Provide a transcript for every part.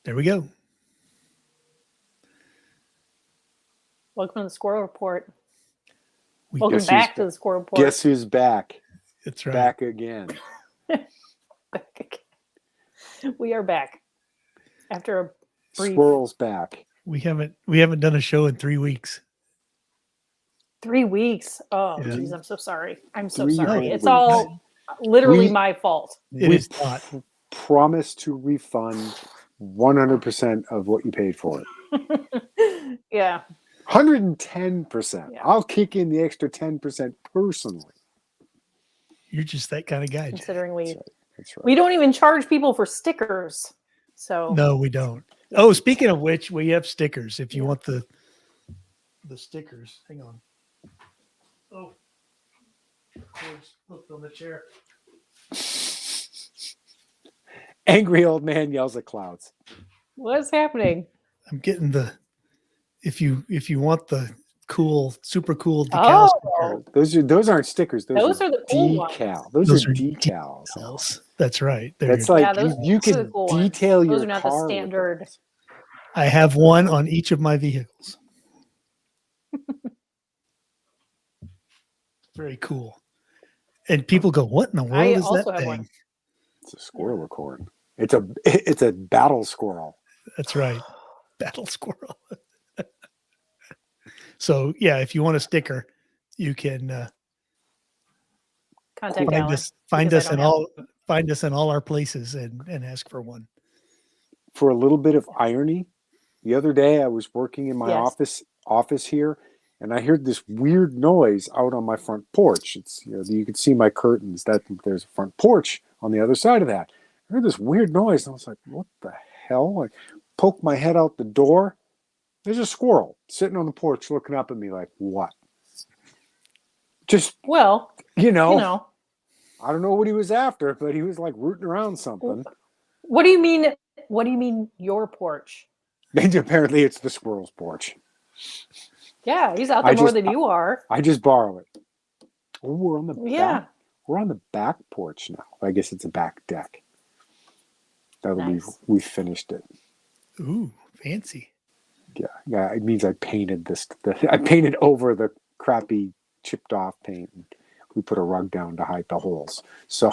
There we go. Welcome to the Squirrel Report. We Welcome Guess back who's to the Squirrel Report. Guess who's back? That's right. Back again. We are back after a brief Squirrel's back. We haven't done a show in 3 weeks. 3 weeks. Oh, Yeah. geez, I'm so sorry. I'm so 3 sorry. whole It's weeks. all literally We- my fault. It is not. Promise to refund 100% of what you paid for it. Yeah. 110%. Yeah. I'll kick in the extra 10% personally. You're just that kind of guy, Jack. Considering That's right. we don't even charge people for stickers. So No, we don't. Oh, speaking of which, we have stickers. If you want the stickers, hang on. Oh, of course, looked on the chair. Angry old man yells at clouds. what's happening? I'm getting the. If you want the cool, super cool decal Oh, sticker, Those aren't stickers. Those are the cool ones. decal. Those are decals. decals. That's right. That's There you like Yeah, you those are can the cool ones. detail Those your are not the car with standard. those. go. I have one on each of my vehicles. Very cool. And people go, "What in the world I is also that have thing?" one. It's a squirrel record. It's a battle squirrel. That's right. Battle squirrel. So yeah, if you want a sticker, you can Contact find Alan. us find because us I in don't all our places and ask for one. For a little bit of irony, the other day I was working in my Yes. office here, and I heard this weird noise out on my front porch. It's you could see my curtains. That there's a front porch on the other side of that. I heard this weird noise, and I was like, "What the hell?" I poked my head out the door. There's a squirrel sitting on the porch looking up at me like, "What?" Just Well, you know, you I don't know what he was after, but he was like rooting around something. what do you mean? What do you mean your porch? And apparently, it's the squirrel's porch. Yeah, he's out there more than you are. I just borrow it. Oh, we're on the Yeah. back. We're on the back porch now. I guess it's a back deck. Nice. We finished it. Ooh, fancy. Yeah. It means I painted this. I painted over the crappy chipped off paint. And we put a rug down to hide the holes. So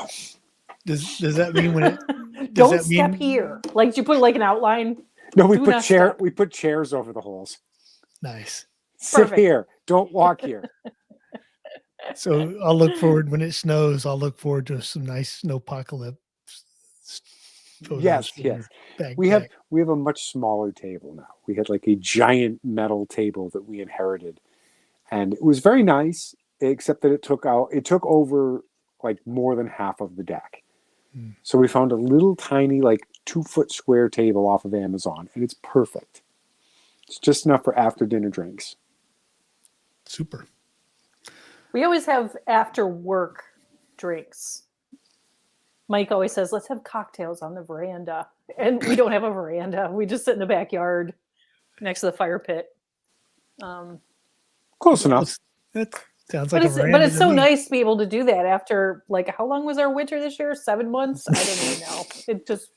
Does that mean when it Don't that step mean- here. Like, did you put like an outline? no, we Do put not step. We put chairs over the holes. Nice. Sit Perfect. here. Don't walk here. So I'll look forward when it snows. I'll look forward to some nice snowpocalypse photos. Yes, for yes. your back We deck. have a much smaller table now. We had like a giant metal table that we inherited, and it was very nice, except that it took over like more than half of the deck. So we found a little tiny like 2-foot square table off of Amazon, and it's perfect. It's just enough for after dinner drinks. Super. We always have after work drinks. Mike always says, let's have cocktails on the veranda. And we don't have a veranda. We just sit in the backyard next to the fire pit. Close enough. That sounds But like it's, a veranda but it's to so me. nice to be able to do that after, like, how long was our winter this year? 7 months? I don't even know. It just,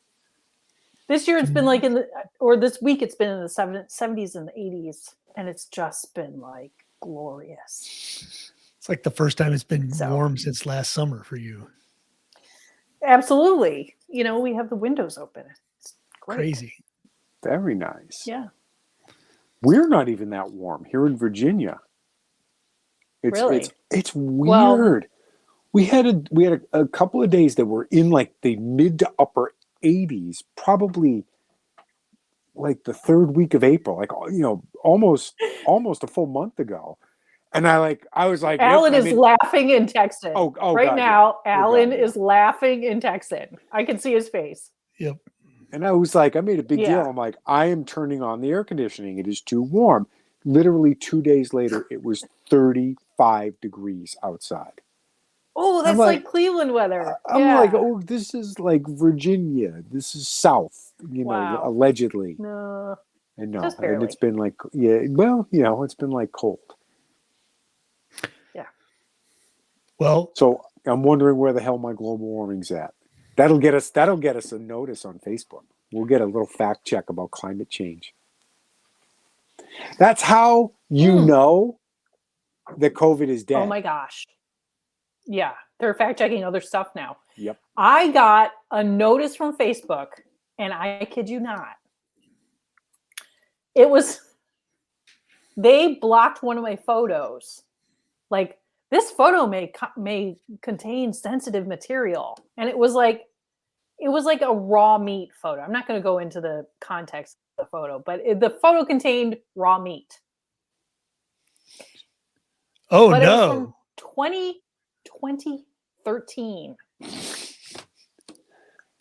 this year it's been like this week it's been in the 70s and the 80s. And it's just been like glorious. It's like the first time it's been So- warm since last summer for you. Absolutely. We have the windows open. It's great. Crazy. Very nice. Yeah. We're not even that warm here in Virginia. Really? It's Well- weird. We had a couple of days that were in like the mid to upper 80s, probably like the third week of April, like almost a full month ago. And I was like, Alan nope, is laughing and texting. Oh, right God, now, yeah. Alan God, yeah. is laughing and texting. I can see his face. Yep. And I was like, I made a big Yeah. deal. I'm like, I am turning on the air conditioning. It is too warm. Literally 2 days later, it was 35 degrees outside. Oh, that's like- like Cleveland weather. I'm Yeah. like, oh, this is like Virginia. This is South, Wow. allegedly. No. And no, Just and barely. it's been like, it's been like cold. Yeah. Well, So I'm wondering where the hell my global warming's at. That'll get us a notice on Facebook. We'll get a little fact check about climate change. That's how you know that COVID is dead. Oh my gosh. Yeah, they're fact checking other stuff now. Yep. I got a notice from Facebook, and I kid you not. They blocked one of my photos. Like, this photo may contain sensitive material. And it was like a raw meat photo. I'm not going to go into the context of the photo, but the photo contained raw meat. Oh, But no. it was from 2013.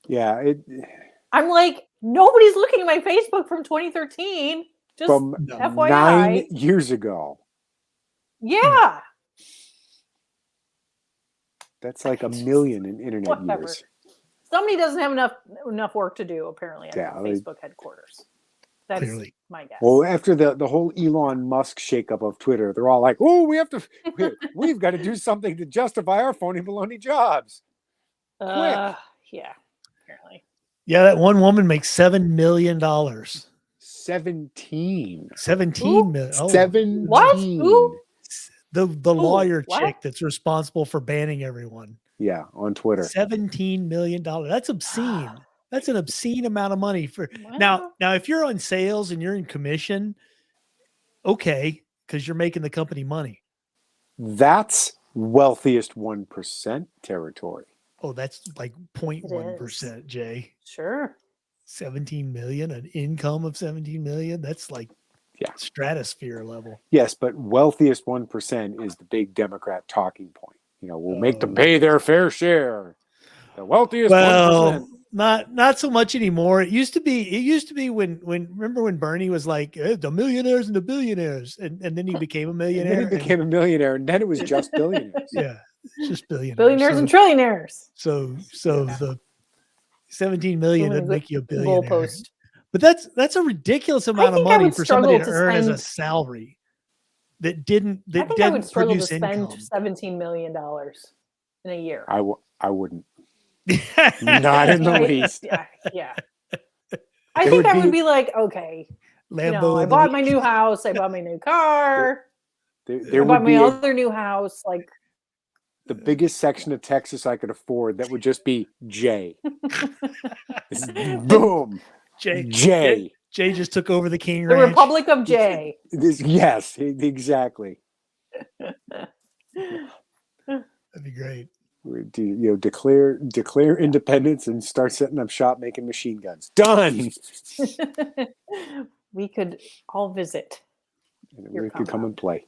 Yeah. I'm like, nobody's looking at my Facebook from 2013. Just From FYI. 9 years ago. Yeah. That's like 1 million in internet Whatever. years. Somebody doesn't have enough work to do, apparently, at Yeah, the Facebook headquarters. That's Clearly. my guess. Well, after the whole Elon Musk shakeup of Twitter, they're all like, "Oh, we've got to do something to justify our phony baloney jobs." Yeah, apparently. Yeah, that one woman makes $7 million. 17. 17 million. Oh, 17. What? Who? the lawyer what? chick that's responsible for banning everyone. Yeah, on Twitter. $17 million. That's obscene. That's an obscene amount of money for Wow. now. If you're on sales and you're in commission, okay, because you're making the company money. That's wealthiest 1% territory. Oh, that's like 0.1%, Jay. Sure. 17 million, an income of 17 million. That's like stratosphere level. Yes, but wealthiest 1% is the big Democrat talking point. We'll make them pay their fair share. The wealthiest 1%. Not so much anymore. It used to be when remember when Bernie was like the millionaires and the billionaires, and then he became a millionaire. And then he became a millionaire, and then it was just billionaires. Yeah, it's just billionaires. Billionaires and trillionaires. So the 17 million would make you a billionaire. Goalpost. But that's a ridiculous amount of money for somebody to earn as a spend- salary that didn't I think I would struggle to produce spend income. $17 million in a year. I wouldn't. Not in the Right? least. Yeah. I think I would be like, okay, Lambo I bought my new house, I bought my new car, There I bought would my be other new house. Like, the biggest section of Texas I could afford that would just be J. Boom. Jay just took over the King the Ranch. Republic of J. Yes, exactly. That'd be great. Declare independence and start setting up shop making machine guns. Done. We could all visit. And we could come and play.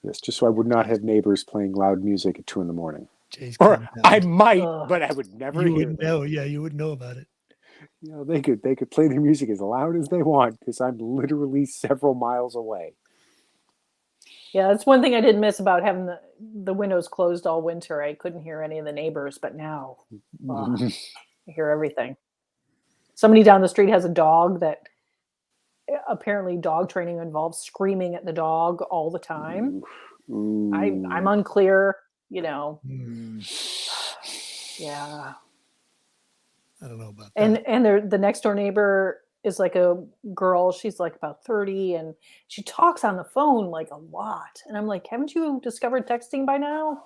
Yes, just so I would not have neighbors playing loud music at 2 a.m. Jay's Or coming down. I might, but I would never You hear wouldn't them. know. Yeah, you wouldn't know about it. They could play their music as loud as they want because I'm literally several miles away. Yeah, that's one thing I did miss about having the windows closed all winter. I couldn't hear any of the neighbors, but now I hear everything. Somebody down the street has a dog that apparently dog training involves screaming at the dog all the time. Ooh. I'm unclear, Hmm. Yeah. I don't know about that. And the next door neighbor is like a girl. She's like about 30, and she talks on the phone like a lot. And I'm like, haven't you discovered texting by now?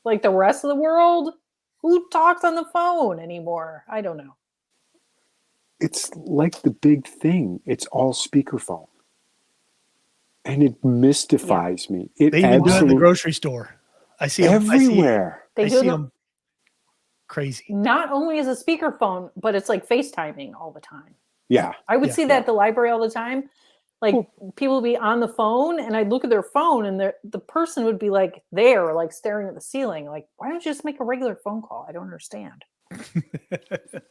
Like the rest of the world? Who talks on the phone anymore? I don't know. It's like the big thing. It's all speakerphone. And it mystifies me. It They even do it in the grocery store. I see them everywhere. They I do see them them crazy. not only as a speakerphone, but it's like FaceTiming all the time. Yeah. I would Yeah. see that at the library all the time. Like people would be on the phone, and I'd look at their phone, and the person would be like there, like staring at the ceiling. Like, why don't you just make a regular phone call? I don't understand.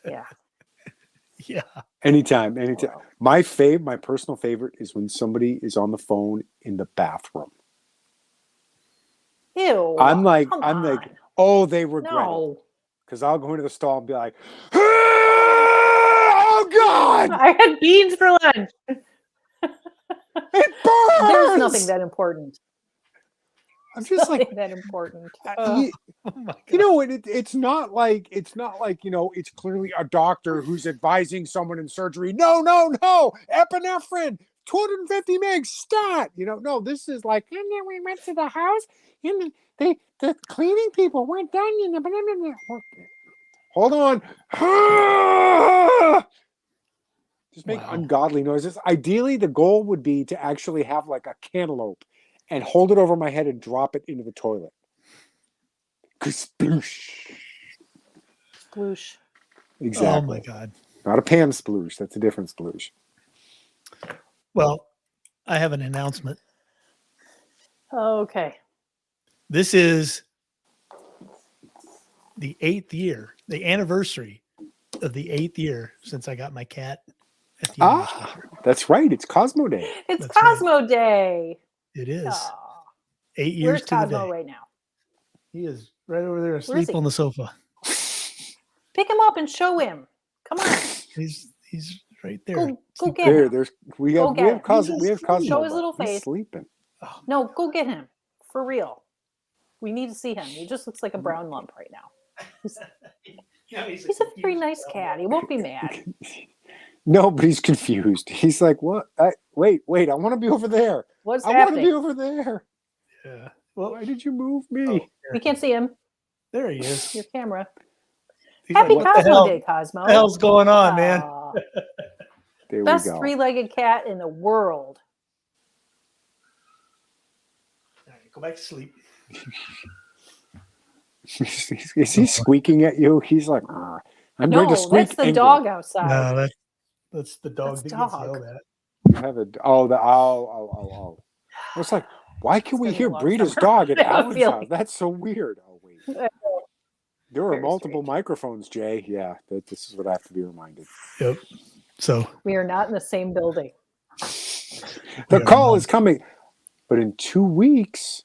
Yeah. Yeah. Anytime. Wow. My personal favorite is when somebody is on the phone in the bathroom. Ew. I'm like, come oh, on. they regret it. No. Because I'll go into the stall and be like, oh God, I had beans for lunch. it burns. There's nothing that important. I'm just like, that important. you, Oh my God. you know, it's not like it's clearly a doctor who's advising someone in surgery. No, epinephrine, 250 mg stat. No, this is like, and then we went to the house, and the cleaning people weren't done. Hold on. Just make ungodly noises. Ideally, the goal would be to actually have like a cantaloupe and hold it over my head and drop it into the toilet. Sploosh. Sploosh. Exactly. Oh my God. Not a Pam sploosh. That's a different sploosh. Well, I have an announcement. Okay. This is the 8th year, the anniversary of the 8th year since I got my cat at the anniversary. That's right. It's Cosmo Day. It's That's right. Cosmo Day. It is. Aw. 8 years Where's to the Cosmo day. right now? He is right over there Where is asleep he? on the sofa. Pick him up and show him. Come on. He's right there. Go get him. We Go have get him. Cosmo. We have Cosmo. Show his but little he's face. sleeping. No, go get him. For real. We need to see him. He just looks like a brown lump right now. He's a very nice cat. He won't be mad. No, but he's confused. He's like, "What? Wait! I want to be over there. What's I want to happening? be over there. Yeah. Why did you move me?" Oh, We can't see him. there he is. Your camera. He's Happy like, what the Cosmo hell? Day, Cosmo. What the hell's going on, man? Aw. There Best we go. three-legged cat in the world. All right, go back to sleep. Is he squeaking at you? He's like, "Arr, I'm going No, to squeak." that's the angry." dog outside. No, that's the dog That's that gets dog. yelled at. You have a oh. I was like, why can It's we gonna be hear a long Breda's summer. dog at I have a Alan's feeling. house? That's so weird. Oh wait, there are Very multiple strange. microphones, Jay. Yeah, this is what I have to be reminded. Yep. So We are not in the same building. The Yeah, call Mom. is coming, but in 2 weeks,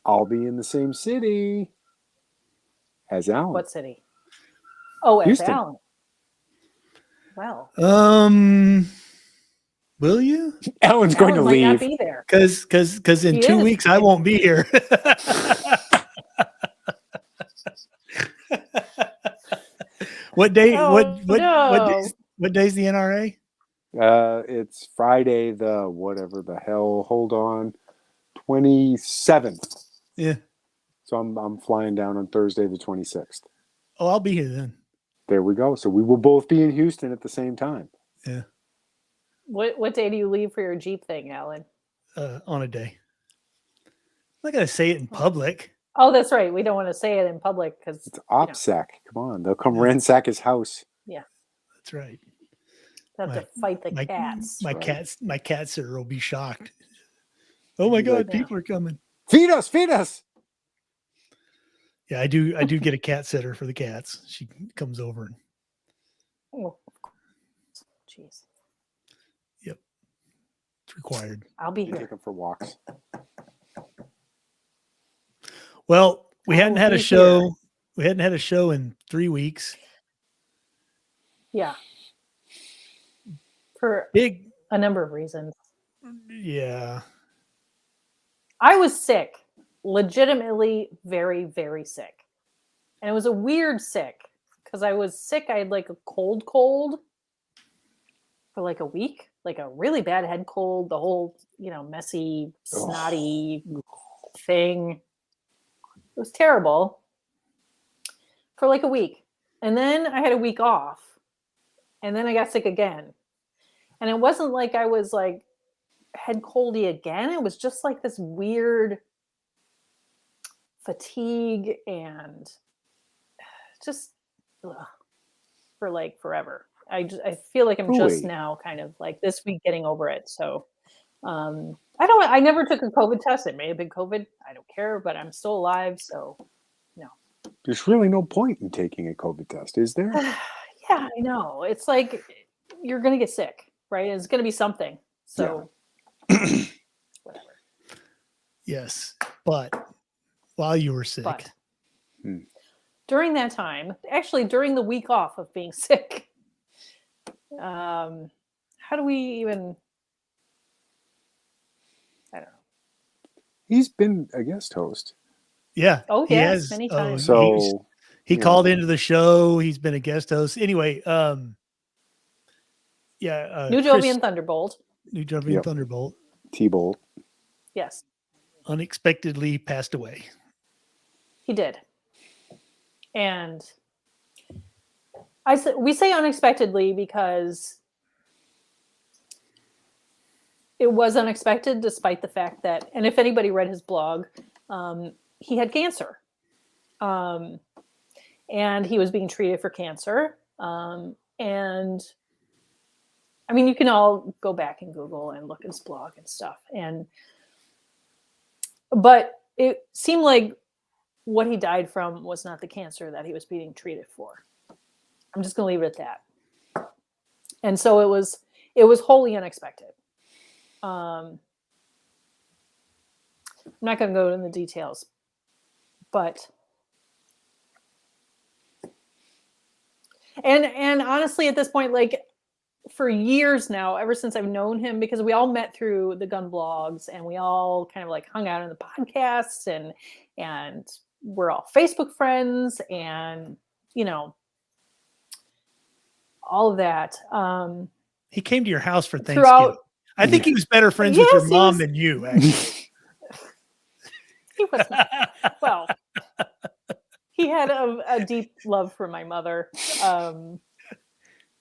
I'll be in the same city as Alan. What city? Oh, as Houston. Alan. Well, will you? Alan's going to Alan might not leave. be there. Because in He 2 is. weeks I won't be here. What day? Oh, What day's the NRA? It's Friday the whatever the hell. Hold on, 27th. Yeah. So I'm flying down on Thursday the 26th. Oh, I'll be here then. There we go. So we will both be in Houston at the same time. Yeah. What day do you leave for your Jeep thing, Alan? On a day. I'm not gonna say it in public. Oh, that's right. We don't want to say it in public because It's OPSEC. Come on, they'll come ransack his house. That's right. have to fight the cats. My right? my cat sitter will be shocked. Oh my He's God, like, people are coming. Feed us. Yeah, I do get a cat sitter for the cats. She comes over and Oh, of course. Jeez. it's required. I'll be You take here. them for walks. Well, we hadn't had a be show. here. We hadn't had a show in 3 weeks. Yeah. For Big, a number of reasons. yeah. I was sick, legitimately very, very sick. And it was a weird sick because I was sick. I had like a cold for like a week, like a really bad head cold, the whole, messy, snotty thing. It was terrible for like a week. And then I had a week off. And then I got sick again. And it wasn't like I was like head coldy again. It was just like this weird fatigue and just for like forever. I feel like I'm just Ooh. now kind of like this week getting over it. So I never took a COVID test. It may have been COVID. I don't care, but I'm still alive. So There's really no point in taking a COVID test, is there? yeah, I know. It's like you're going to get sick, right? It's going to be something. So whatever. Yes. But while you were sick, But during that time, actually during the week off of being sick, how do we even, I don't know. He's been a guest host. Yeah. Oh, he yes, has. many Oh, times. So he you called know. into the show. He's been a guest host. Anyway, yeah. New Chris, Jovian Thunderbolt. New Jovian Yep. Thunderbolt, T-Bolt. Yes, unexpectedly passed away. he did. And we say unexpectedly because it was unexpected, despite the fact that, and if anybody read his blog, he had cancer. And he was being treated for cancer. And I mean, you can all go back and Google and look at his blog and stuff. But it seemed like what he died from was not the cancer that he was being treated for. I'm just going to leave it at that. And so it was wholly unexpected. I'm not going to go into the details, but and honestly, at this point, like for years now, ever since I've known him, because we all met through the gun blogs and we all kind of like hung out in the podcasts and we're all Facebook friends and all of that. He came to your house for Thanksgiving. Throughout, I think he was better friends with Yes, your he mom was. than you, actually. he was not. Well, he had a deep love for my mother.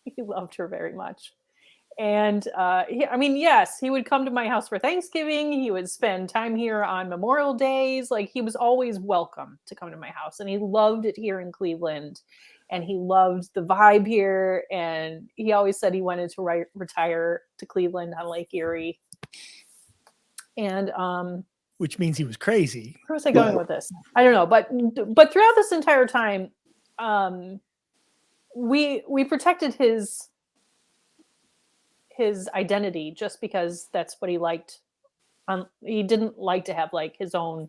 He loved her very much. And yes, he would come to my house for Thanksgiving. He would spend time here on Memorial Days. Like he was always welcome to come to my house. And he loved it here in Cleveland. And he loved the vibe here. And he always said he wanted to retire to Cleveland on Lake Erie. And which means he was crazy. Where was I going with this? I don't know. But throughout this entire time, we protected his identity just because that's what he liked. He didn't like to have like his own,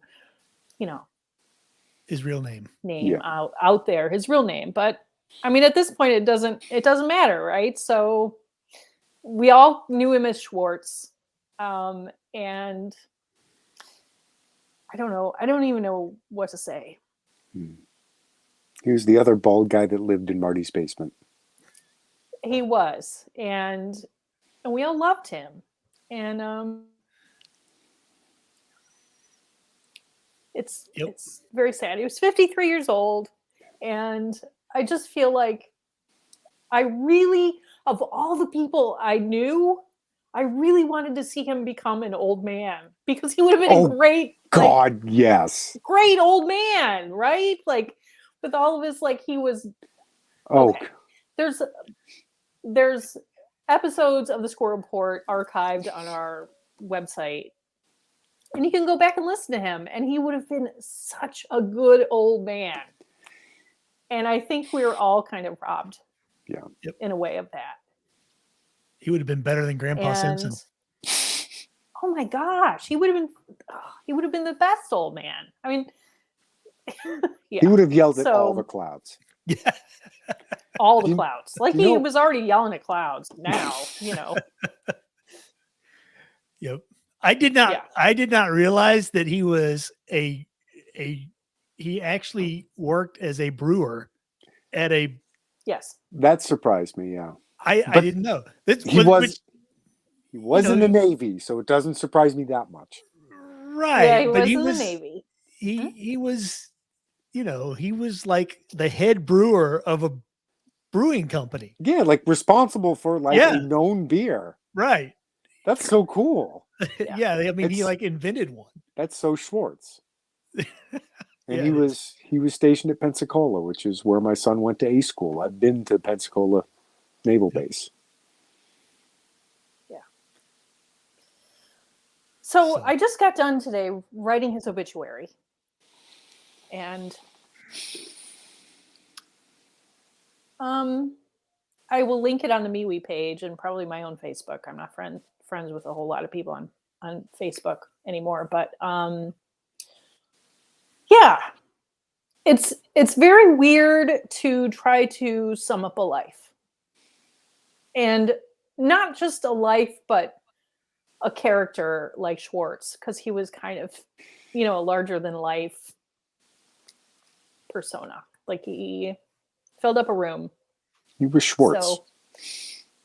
his real name out there, his real name. But I mean, at this point, it doesn't matter, right? So we all knew him as Schwartz, and I don't know. I don't even know what to say. He was the other bald guy that lived in Marty's basement. He was, and we all loved him, and it's very sad. He was 53 years old, and I just feel like of all the people I knew, I really wanted to see him become an old man because he would have been a great, yes, great old man, right? Like with all of his, like he was. Okay. There's episodes of the Sqrpt Report archived on our website, and you can go back and listen to him, and he would have been such a good old man. And I think we were all kind of robbed, in a way of that. He would have been better than Grandpa Simpson. Oh my gosh, he would have been the best old man. I mean, he would have yelled at all the clouds. Yeah. All the clouds. Like he was already yelling at clouds now, Yep. I did not realize that he was he actually worked as a brewer at a. Yes. That surprised me. Yeah. I didn't know. He was in the Navy, so it doesn't surprise me that much. Right. Yeah, but he was in the Navy. He was, he was like the head brewer of a brewing company. Yeah, like responsible for a known beer. Right. That's so cool. Yeah, I mean, he like invented one. That's so Schwartz. And he was stationed at Pensacola, which is where my son went to A school. I've been to Pensacola Naval Base. Yeah. So I just got done today writing his obituary, and I will link it on the MeWe page and probably my own Facebook. I'm not friends with a whole lot of people on Facebook anymore, but it's very weird to try to sum up a life, and not just a life, but a character like Schwartz, because he was kind of, a larger than life persona. Like he filled up a room. He was Schwartz. So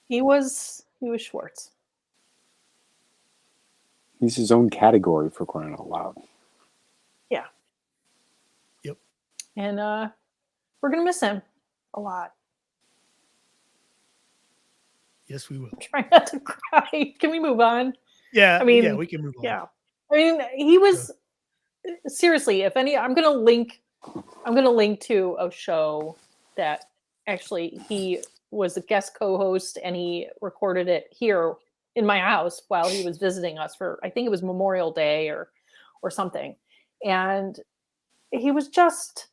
he was Schwartz. He's his own category, for crying out loud. Yeah. Yep. And we're gonna miss him a lot. Yes, we will. I'm trying not to cry. Can we move on? Yeah. I mean, yeah, we can move on. Yeah. I mean, he was seriously, I'm gonna link to a show that actually he was a guest co-host and he recorded it here in my house while he was visiting us for, I think it was Memorial Day or something. And he was just,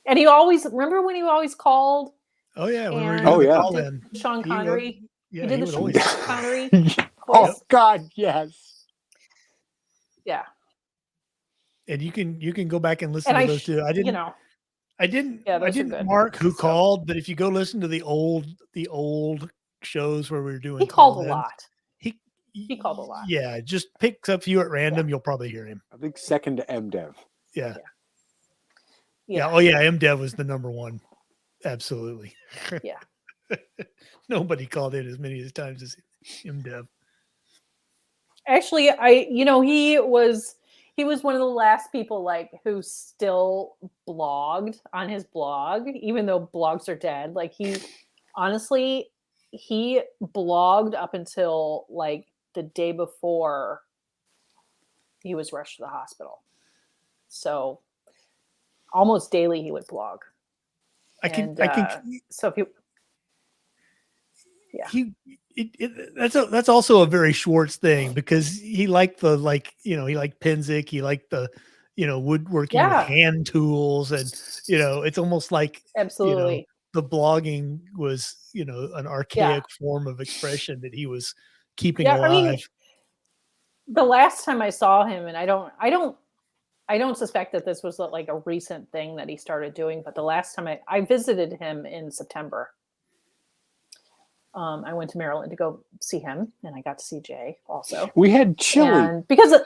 and he always, remember when he always called? Oh yeah. When we were And- doing Oh, the yeah. call in. Sean He Connery. Yeah, he did he the would Sean always. Connery. Oh voice. God, yes. Yeah. And you can go back and listen And to those two. I didn't Yeah, I those are didn't good. mark who So- called, but if you go listen to the old shows where we were doing he called a call-ins, lot. He called a lot. Yeah, just pick a few at random, you'll probably hear him. I think second to MDev. Yeah. Yeah. Oh yeah, MDev was the number one. Absolutely. Yeah. Nobody called in as many times as MDev. Actually, he was one of the last people like who still blogged on his blog, even though blogs are dead. Like he blogged up until like the day before he was rushed to the hospital. So almost daily he would blog. I can So if you that's also a very Schwartz thing because he liked he liked Penzic, he liked the woodworking with hand tools, and it's almost like absolutely the blogging was an archaic form of expression that he was keeping alive. I mean, the last time I saw him, and I don't suspect that this was like a recent thing that he started doing, but the last time I visited him in September. I went to Maryland to go see him, and I got to see Jay also. We had chili. And because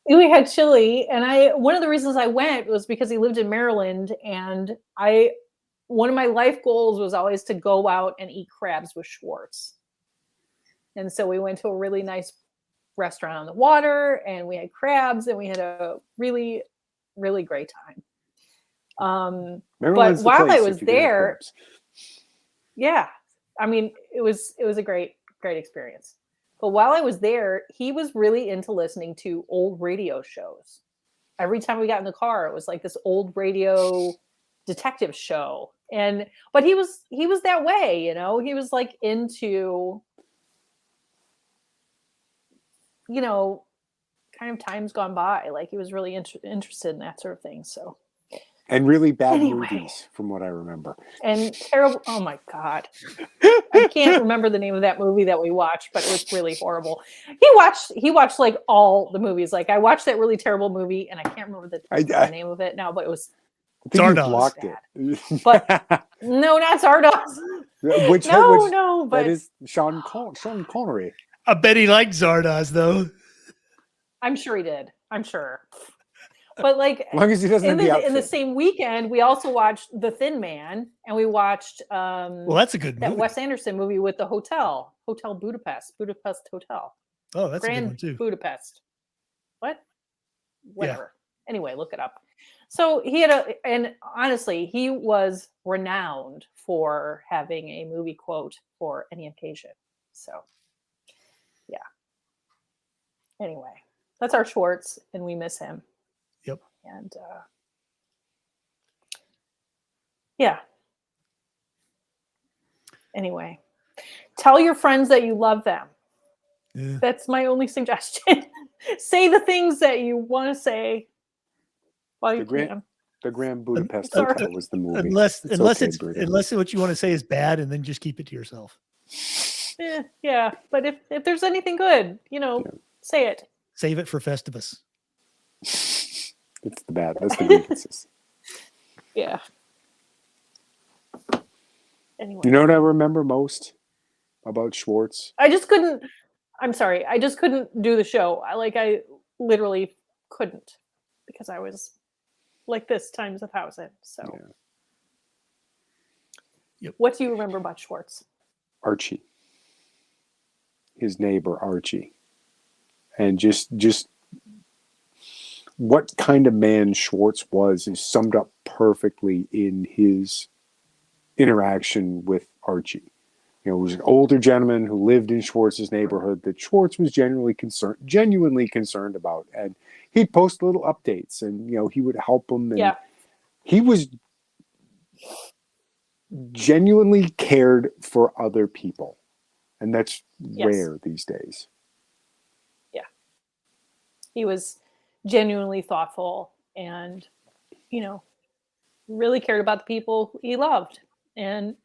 we had chili, and one of the reasons I went was because he lived in Maryland, and one of my life goals was always to go out and eat crabs with Schwartz. And so we went to a really nice restaurant on the water, and we had crabs, and we had a really, really great time. Maryland's but the while place I if was you can have there, crabs. yeah, I mean, it was a great experience. But while I was there, he was really into listening to old radio shows. Every time we got in the car, it was like this old radio detective show. But he was that way, he was like into, kind of times gone by. Like he was really interested in that sort of thing. So. And really bad movies, from what I remember. And terrible. Oh my God. I can't remember the name of that movie that we watched, but it was really horrible. He watched like all the movies. Like I watched that really terrible movie, and I can't remember the name of it now, but it was. I think you Zardoz. blocked it. But no, not Zardoz. Which but that is Sean Connery. I bet he liked Zardoz though. I'm sure he did. I'm sure. But like, As long as he doesn't have the outfit. In the same weekend, we also watched The Thin Man, and we watched well, that's a good movie. That Wes Anderson movie with the Hotel Budapest Hotel. Oh, that's Grand a good one too. Budapest. What? Whatever. Yeah. Anyway, look it up. So and honestly, he was renowned for having a movie quote for any occasion. So, yeah. Anyway, that's our Schwartz, and we miss him. Yep. And yeah. Anyway, tell your friends that you love them. Yeah. That's my only suggestion. Say the things that you want to say while you can. The Grand Budapest Hotel was the movie. Unless what you want to say is bad, and then just keep it to yourself. Yeah, but if there's anything good, say it. Save it for Festivus. It's the bad. That's the weaknesses. Yeah. Anyway. You know what I remember most about Schwartz? I just couldn't I'm sorry. I just couldn't do the show. I literally couldn't because I was like this times 1,000. So, Yep. What do you remember about Schwartz? Archie, his neighbor Archie, and just what kind of man Schwartz was is summed up perfectly in his interaction with Archie. It was an older gentleman who lived in Schwartz's neighborhood that Schwartz was genuinely concerned about, and he'd post little updates, and he would help him. And he was genuinely cared for other people, and that's rare these days. Yeah, he was genuinely thoughtful, and really cared about the people he loved, and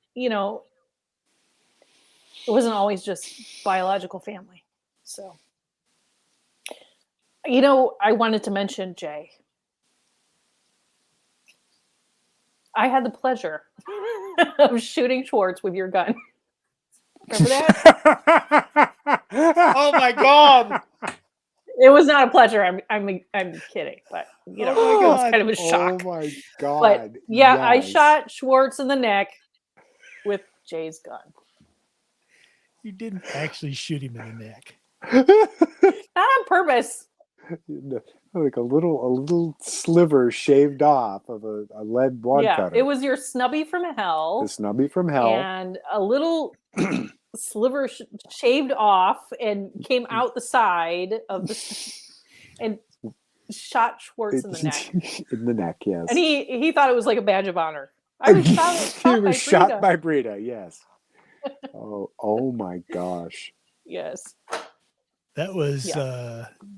it wasn't always just biological family. So, I wanted to mention, Jay, I had the pleasure of shooting Schwartz with your gun. Remember that? Oh my God. It was not a pleasure. I'm kidding, but it was kind of a shock. Oh my God. But yeah, yes. I shot Schwartz in the neck with Jay's gun. You didn't actually shoot him in the neck. Not on purpose. Like a little sliver shaved off of a lead wad cutter. It was your snubby from hell. The snubby from hell. And a little sliver shaved off and came out the side of the and shot Schwartz in the neck. In the neck, yes. And he thought it was like a badge of honor. I was shot by Brita, yes. Oh my gosh. Yes. That was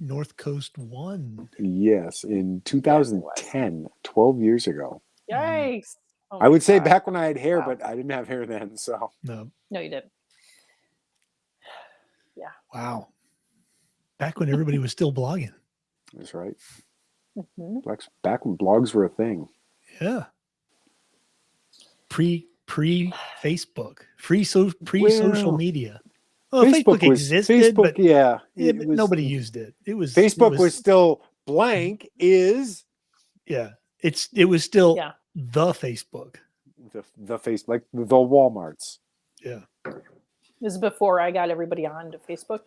North Coast 1. Yes, in 2010, 12 years ago. Yikes. Oh I would say back when I had hair, but I didn't have hair then, so. No, you didn't. Yeah. Wow. Back when everybody was still blogging. That's right. Mm-hmm. Back when blogs were a thing. Yeah. Pre-Facebook. Pre-social media. Well, Facebook existed, but nobody used it. It was Facebook was still blank. It was still the Facebook. The face, like the Walmarts. Yeah. This is before I got everybody onto Facebook.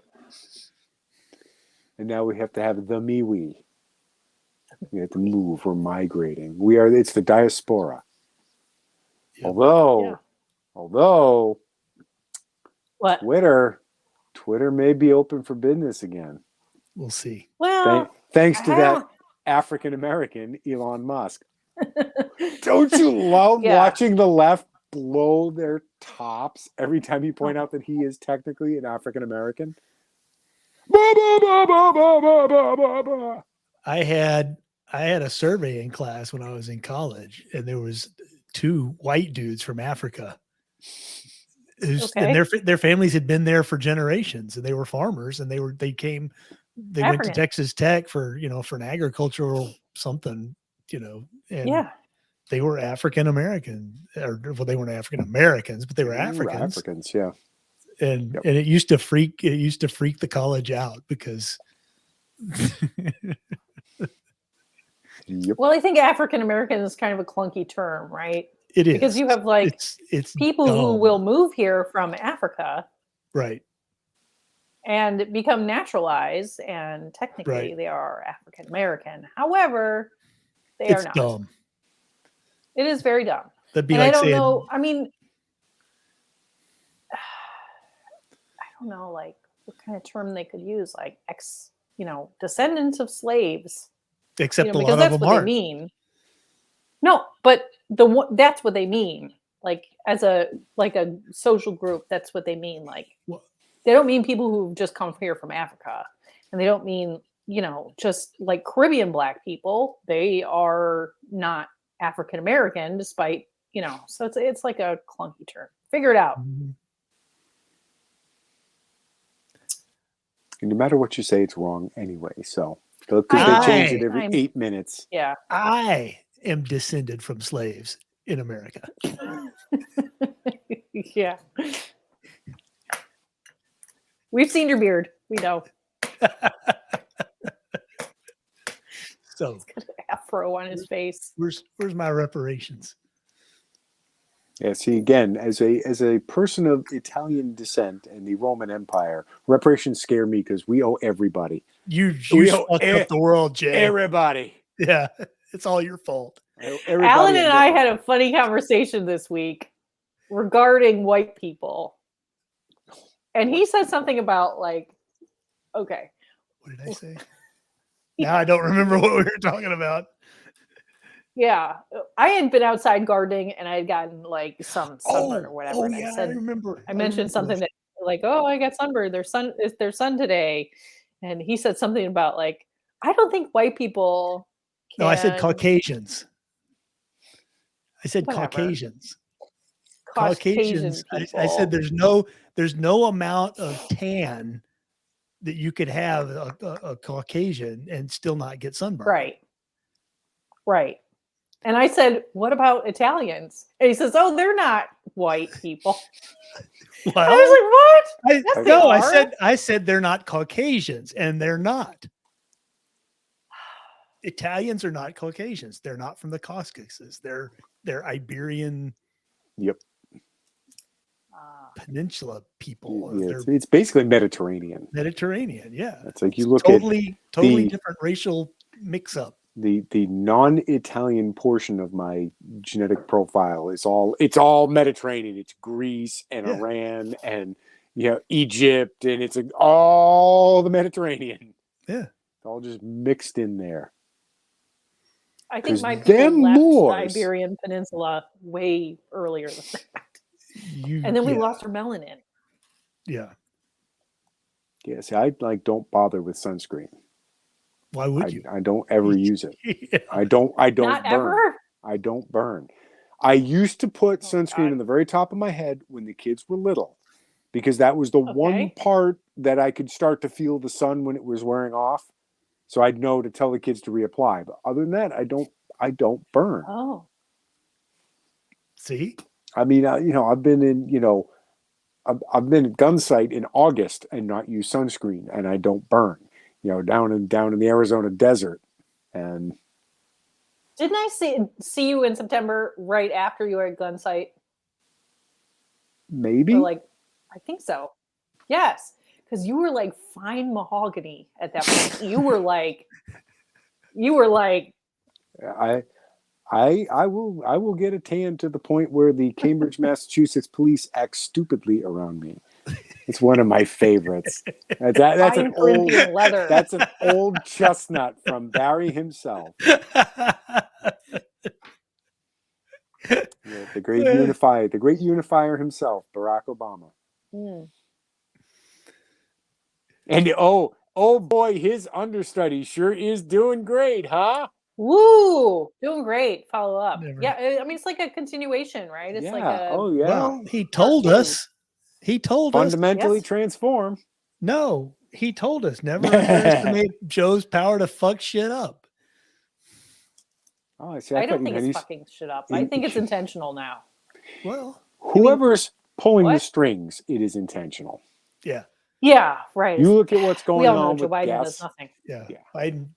And now we have to have the MeWe. We have to move. We're migrating. It's the diaspora. Yeah. Although what? Twitter may be open for business again. We'll see. Well, thanks to that African American Elon Musk. Don't you love watching the left blow their tops every time you point out that he is technically an African American? I had a survey in class when I was in college, and there was 2 white dudes from Africa. And their families had been there for generations, and they were farmers, and they went to Texas Tech for an agricultural something, and they were African American, they weren't African Americans, but they were Africans. Africans, yeah. And it used to freak the college out because well, I think African American is kind of a clunky term, right? It is, because you have it's people who will move here from Africa, right, and become naturalized, and technically they are African American. However, it's are not. Dumb. It is very dumb. That'd be and like I don't saying, know. I mean, I don't know, like what kind of term they could use, like descendants of slaves. Except a lot because that's of them what aren't. They mean. No, but that's what they mean. Like as a social group, that's what they mean. Like they don't mean people who've just come here from Africa, and they don't mean just like Caribbean Black people. They are not African American, despite So it's like a clunky term. Figure it out. And no matter what you say, it's wrong anyway. So because they change it every 8 minutes. Yeah, I am descended from slaves in America. Yeah. We've seen your beard. We know. So He's got an afro on his face. where's my reparations? Yeah, see, again, as a person of Italian descent in the Roman Empire, reparations scare me because we owe everybody. You We owe fucked up the world, Jay. Everybody. Yeah, it's all your fault. Alan and I had a funny conversation this week regarding white people. And he said something about like, okay. What did I say? Now I don't remember what we were talking about. Yeah. I had been outside gardening and I had gotten like some sunburn or whatever. And Yeah, I said, I remember. I mentioned something that like, oh, I got sunburned. It's their sun today. And he said something about like, I don't think white people can... No, I said Caucasians. I said Whatever. Caucasians. Caucasians. I said there's no amount of tan that you could have a Caucasian and still not get sunburned. Right. And I said, what about Italians? And he says, oh, they're not white people. Well, I was like, what? No, I said they're not Caucasians, and they're not. Italians are not Caucasians. They're not from the Caucasus. They're Iberian. Yep. Peninsula people. Yeah, it's basically Mediterranean. Yeah. It's like you look totally different racial mix-up. The non-Italian portion of my genetic profile is all Mediterranean. It's Greece and Iran and Egypt, and it's all the Mediterranean. Yeah, it's all just mixed in there. I think my people left the Iberian Peninsula way earlier than that. And then we lost our melanin. Yeah. Yeah. See, I don't bother with sunscreen. Why would you? I don't ever use it. Yeah. I don't Not burn. Ever? I don't burn. I used to put sunscreen on the very top of my head when the kids were little, because that was the one part that I could start to feel the sun when it was wearing off. So I'd know to tell the kids to reapply. But other than that, I don't burn. Oh. See? I mean, I've been in, I've been at gun site in August and not use sunscreen, and I don't burn. Down in the Arizona desert, and didn't I see you in September right after you were at gun site? Maybe. Or I think so. Yes, because you were like fine mahogany at that point. You were like. I will get a tan to the point where the Cambridge, Massachusetts police act stupidly around me. It's one of my favorites. That's an old chestnut from Barry himself. The great unifier himself, Barack Obama. Mm. And oh boy, his understudy sure is doing great, huh? Woo! Doing great. Follow up. Never. Yeah, I mean it's like a continuation, right? It's like a Well, he told us. Fundamentally transform. No, he told us never underestimate Joe's power to fuck shit up. Oh, I don't think it's fucking shit up. I think it's intentional now. Well, whoever's pulling the strings, it is intentional. Yeah. Yeah, right. You look at what's going on Joe with Biden gas. does nothing. Yeah.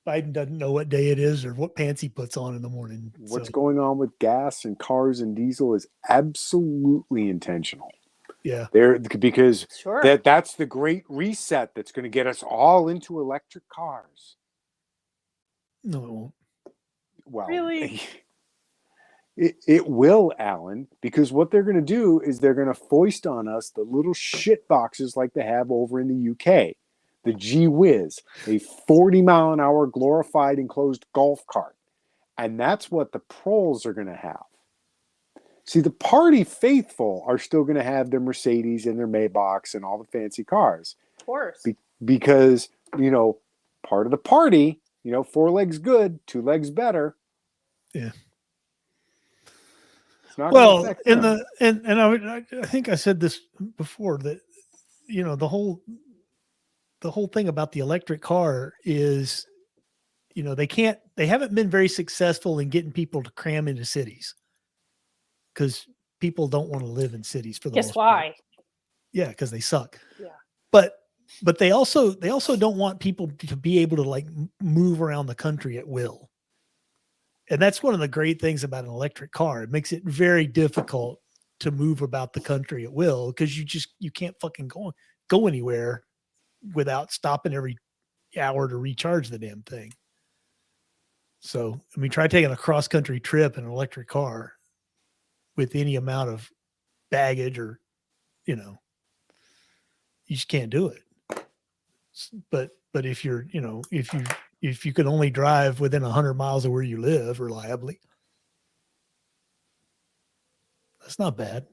Biden doesn't know what day it is or what pants he puts on in the morning. What's going on with gas and cars and diesel is absolutely intentional. Yeah. Because that's the great reset that's going to get us all into electric cars. No, it won't. Well, really? It will, Alan, because what they're going to do is they're going to foist on us the little shit boxes like they have over in the UK. The Gee Whiz, a 40-mile-an-hour glorified enclosed golf cart. And that's what the proles are going to have. See, the party faithful are still going to have their Mercedes and their Maybachs and all the fancy cars. Of course. Because, part of the party, 4 legs good, 2 legs better. Yeah. Well, I think I said this before that, the whole thing about the electric car is, they haven't been very successful in getting people to cram into cities because people don't want to live in cities for the most part. Guess why? Yeah, because they suck. Yeah. But But they also don't want people to be able to like move around the country at will. And that's one of the great things about an electric car. It makes it very difficult to move about the country at will because you can't fucking go anywhere without stopping every hour to recharge the damn thing. So, I mean, try taking a cross country trip in an electric car with any amount of baggage or, you just can't do it. But if you're, if you can only drive within 100 miles of where you live reliably, that's not bad.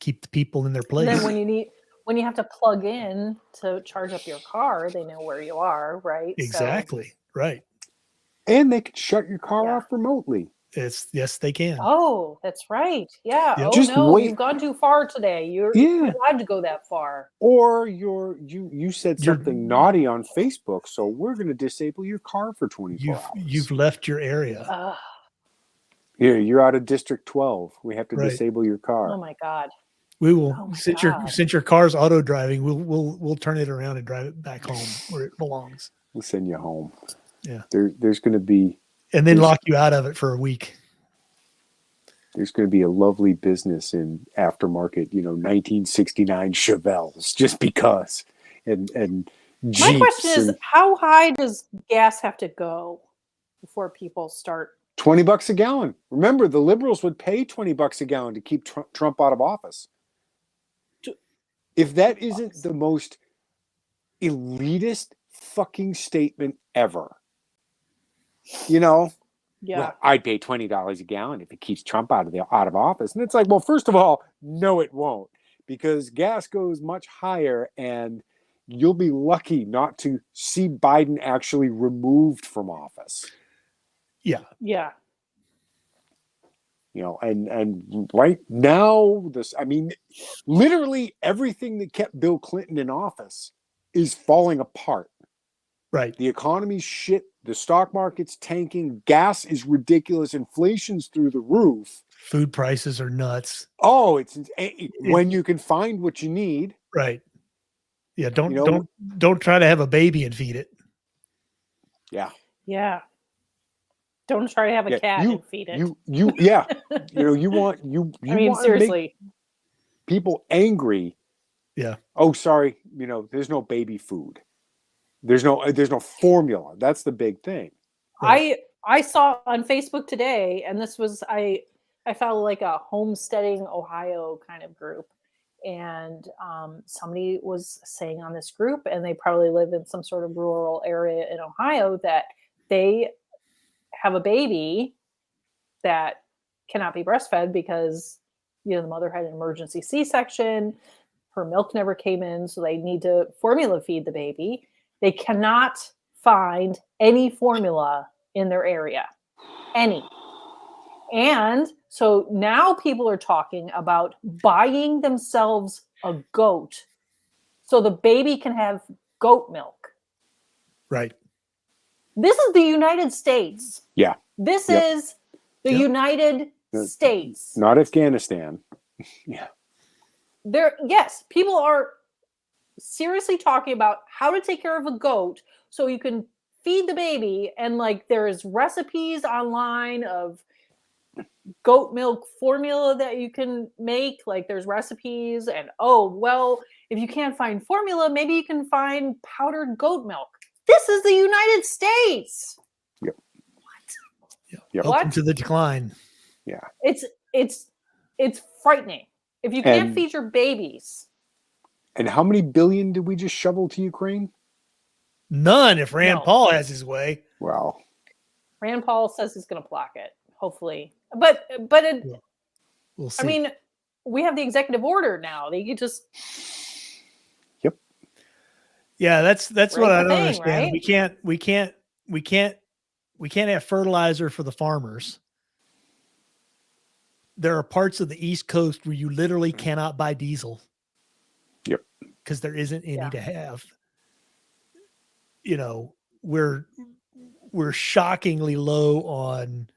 Keep the people in their place. And then when you have to plug in to charge up your car, they know where you are, right? Exactly. So, right. And they can shut your car off remotely. Yes, they can. Oh, that's right. Yeah. Yep. Oh just no, wait. You've gone too far today. You're allowed to go that far. Or you said something naughty on Facebook, so we're going to disable your car for 24 hours. You've left your area. You're out of District 12. We have to disable your car. Oh my God. We will since your car's auto driving, we'll turn it around and drive it back home where it belongs. We'll send you home. Yeah. There's going to be and then lock you out of it for a week. There's going to be a lovely business in aftermarket, 1969 Chevelles, just because. And Jeeps. My question is, how high does gas have to go before people start? $20 a gallon. Remember, the liberals would pay $20 a gallon to keep Trump out of office. If that isn't the most elitist fucking statement ever, Yeah, well, I'd pay $20 a gallon if it keeps Trump out of office. And it's like, well, first of all, no, it won't, because gas goes much higher, and you'll be lucky not to see Biden actually removed from office. Yeah. Yeah. And right now, literally everything that kept Bill Clinton in office is falling apart. Right. The economy's shit. The stock market's tanking. Gas is ridiculous. Inflation's through the roof. Food prices are nuts. Oh, when you can find what you need. Right. Yeah. Don't try to have a baby and feed it. Yeah. Yeah. Don't try to have a cat and feed it. You want seriously. People angry. Yeah. Oh, sorry. There's no baby food. There's no formula. That's the big thing. Right. I saw on Facebook today, and this was I found like a homesteading Ohio kind of group, and somebody was saying on this group, and they probably live in some sort of rural area in Ohio, that they have a baby that cannot be breastfed because the mother had an emergency C-section, her milk never came in, so they need to formula feed the baby. They cannot find any formula in their area, any. And so now people are talking about buying themselves a goat so the baby can have goat milk. Right. This is the United States. Yeah. This is the United States. Not Afghanistan. Yeah. People are seriously talking about how to take care of a goat so you can feed the baby, and there's recipes online of goat milk formula that you can make. There's recipes, and if you can't find formula, maybe you can find powdered goat milk. This is the United States. Yep. What? Yep. Welcome to the decline. Yeah. It's frightening. If you can't feed your babies. And how many billion did we just shovel to Ukraine? None, if Rand Paul has his way. Wow. Rand Paul says he's going to block it, hopefully. But we'll see. We have the executive order now. They could just. Yep. Yeah, that's what I don't understand. Right? We can't have fertilizer for the farmers. There are parts of the East Coast where you literally cannot buy diesel. Yep. Because there isn't any to have. We're shockingly low on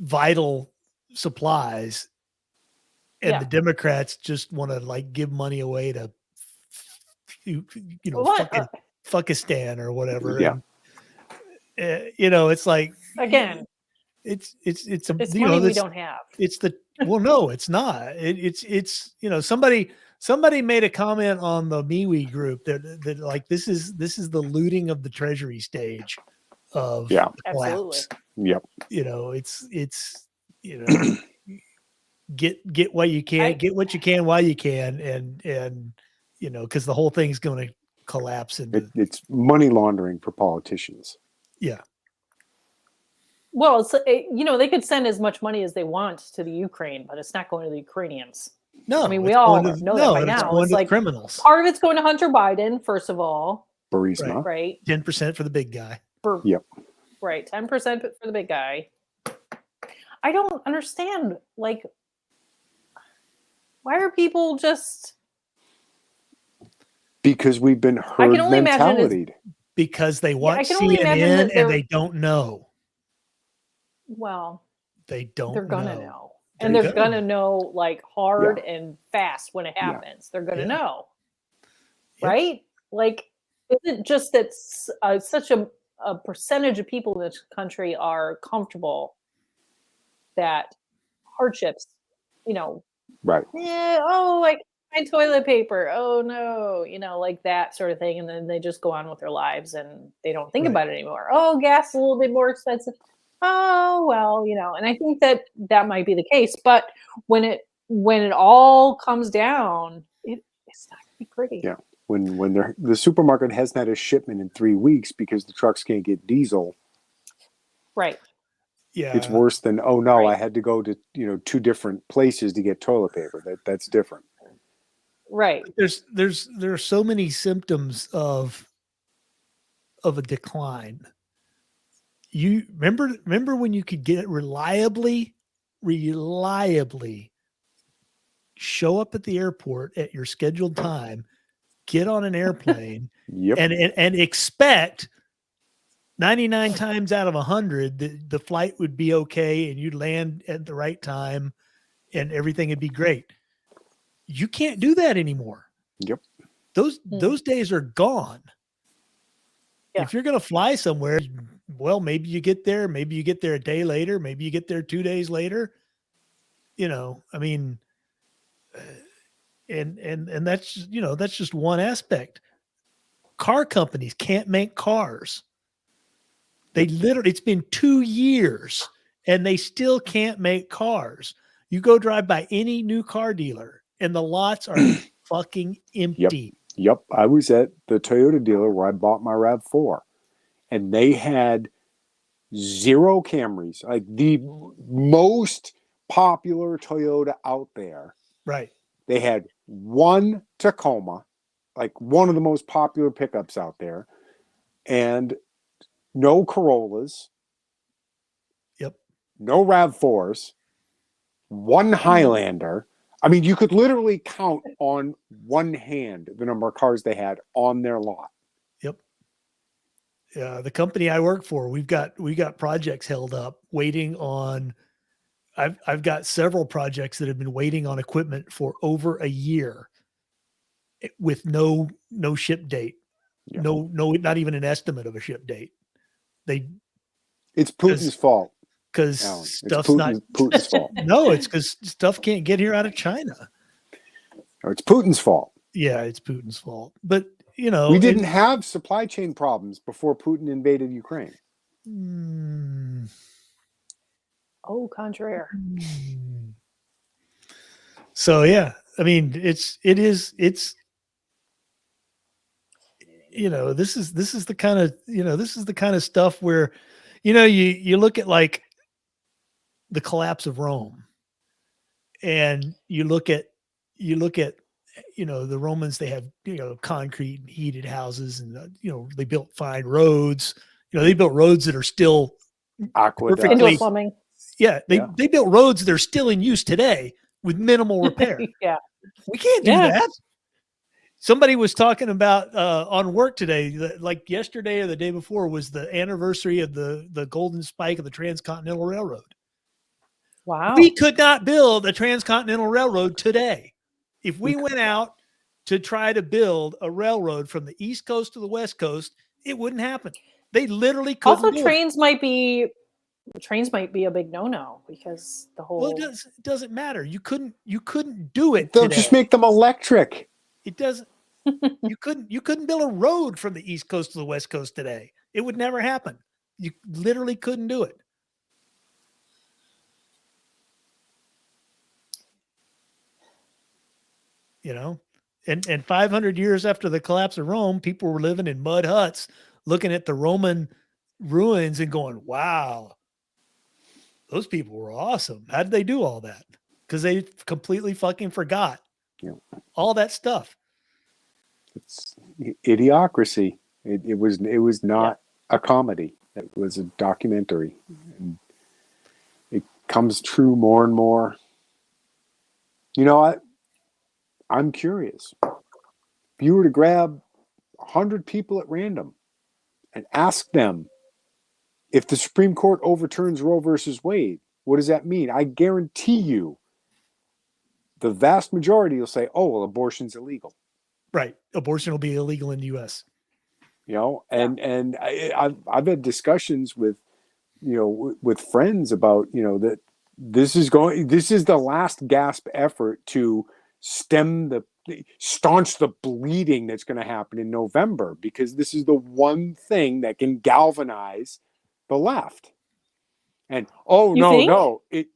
vital supplies, and the Democrats just want to give money away to Fuckistan or whatever. Yeah. And, it's like, again, it's money we don't have. No, it's not. It's somebody made a comment on the MeWe group that like this is the looting of the treasury stage of the collapse. Absolutely. Yep. It's get what you can, get what you can while you can, and because the whole thing's going to collapse into it's money laundering for politicians. Yeah. Well, they could send as much money as they want to the Ukraine, but it's not going to the Ukrainians. No, I mean, we all know that by now. It's like criminals. Part of it's going to Hunter Biden, first of all. Burisma. Right. 10% for the big guy. Yep. Right. 10% for the big guy. I don't understand. Like, why are people just... Because we've been herd mentality. Because they watch CNN and they don't know. Well, they're gonna know. And they're gonna know like hard and fast when it happens. They're gonna know. Right? Like, isn't just that such a percentage of people in this country are comfortable that hardships, right. Yeah, like my toilet paper. Oh no, like that sort of thing. And then they just go on with their lives and they don't think about it anymore. Oh, gas is a little bit more expensive. Oh, well, and I think that might be the case. But when it all comes down, it's not gonna be pretty. Yeah. When the supermarket hasn't had a shipment in 3 weeks because the trucks can't get diesel. Right. Yeah. It's worse than, oh no, I had to go to 2 different places to get toilet paper. That's different. Right. There are so many symptoms of a decline. You remember when you could get reliably show up at the airport at your scheduled time, get on an airplane, and expect 99 times out of 100 that the flight would be okay and you'd land at the right time and everything would be great. You can't do that anymore. Yep. Those days are gone. Yeah. If you're going to fly somewhere, well, maybe you get there a day later, maybe you get there 2 days later. I mean, and that's just one aspect. Car companies can't make cars. It's been 2 years and they still can't make cars. You go drive by any new car dealer and the lots are fucking empty. Yep. I was at the Toyota dealer where I bought my RAV4 and they had 0 Camrys, like the most popular Toyota out there. Right. They had 1 Tacoma, like one of the most popular pickups out there, and no Corollas. Yep. No RAV4s, 1 Highlander. I mean, you could literally count on one hand the number of cars they had on their lot. Yep. Yeah, the company I work for, we got projects held up waiting on. I've got several projects that have been waiting on equipment for over a year with no ship date. Yep. No, not even an estimate of a ship date. It's Putin's fault. Because stuff's Putin's fault. No, it's because stuff can't get here out of China. Or it's Putin's fault. Yeah, it's Putin's fault. But we didn't have supply chain problems before Putin invaded Ukraine. Oh, contraire. So yeah, I mean, it's this is the kind of stuff where, you look at like the collapse of Rome and you look at the Romans, they have, concrete and heated houses and, they built fine roads, they built roads that are still indoor plumbing. Yeah. They built roads that are still in use today with minimal repair. Yeah. We can't do that. Somebody was talking about on work today, like yesterday or the day before was the anniversary of the golden spike of the Transcontinental Railroad. Wow. We could not build a Transcontinental Railroad today. If we went out to try to build a railroad from the East Coast to the West Coast, it wouldn't happen. They literally couldn't. Also, trains might be a big no-no because the whole. Well, it doesn't matter. You couldn't do it. They'll today. just make them electric. It doesn't. You couldn't build a road from the East Coast to the West Coast today. It would never happen. You literally couldn't do it. You know, and 500 years after the collapse of Rome, people were living in mud huts, looking at the Roman ruins and going, "Wow, those people were awesome. How did they do all that?" Because they completely fucking forgot all that stuff. It's idiocracy. It was not a comedy. It was a documentary. And it comes true more and more. You know, I'm curious. If you were to grab 100 people at random and ask them if the Supreme Court overturns Roe versus Wade, what does that mean? I guarantee you the vast majority will say, oh, well, abortion's illegal. Right. Abortion will be illegal in the U.S. You know, and I've had discussions with, with friends about, that this is the last gasp effort to staunch the bleeding that's going to happen in November, because this is the one thing that can galvanize the left. And it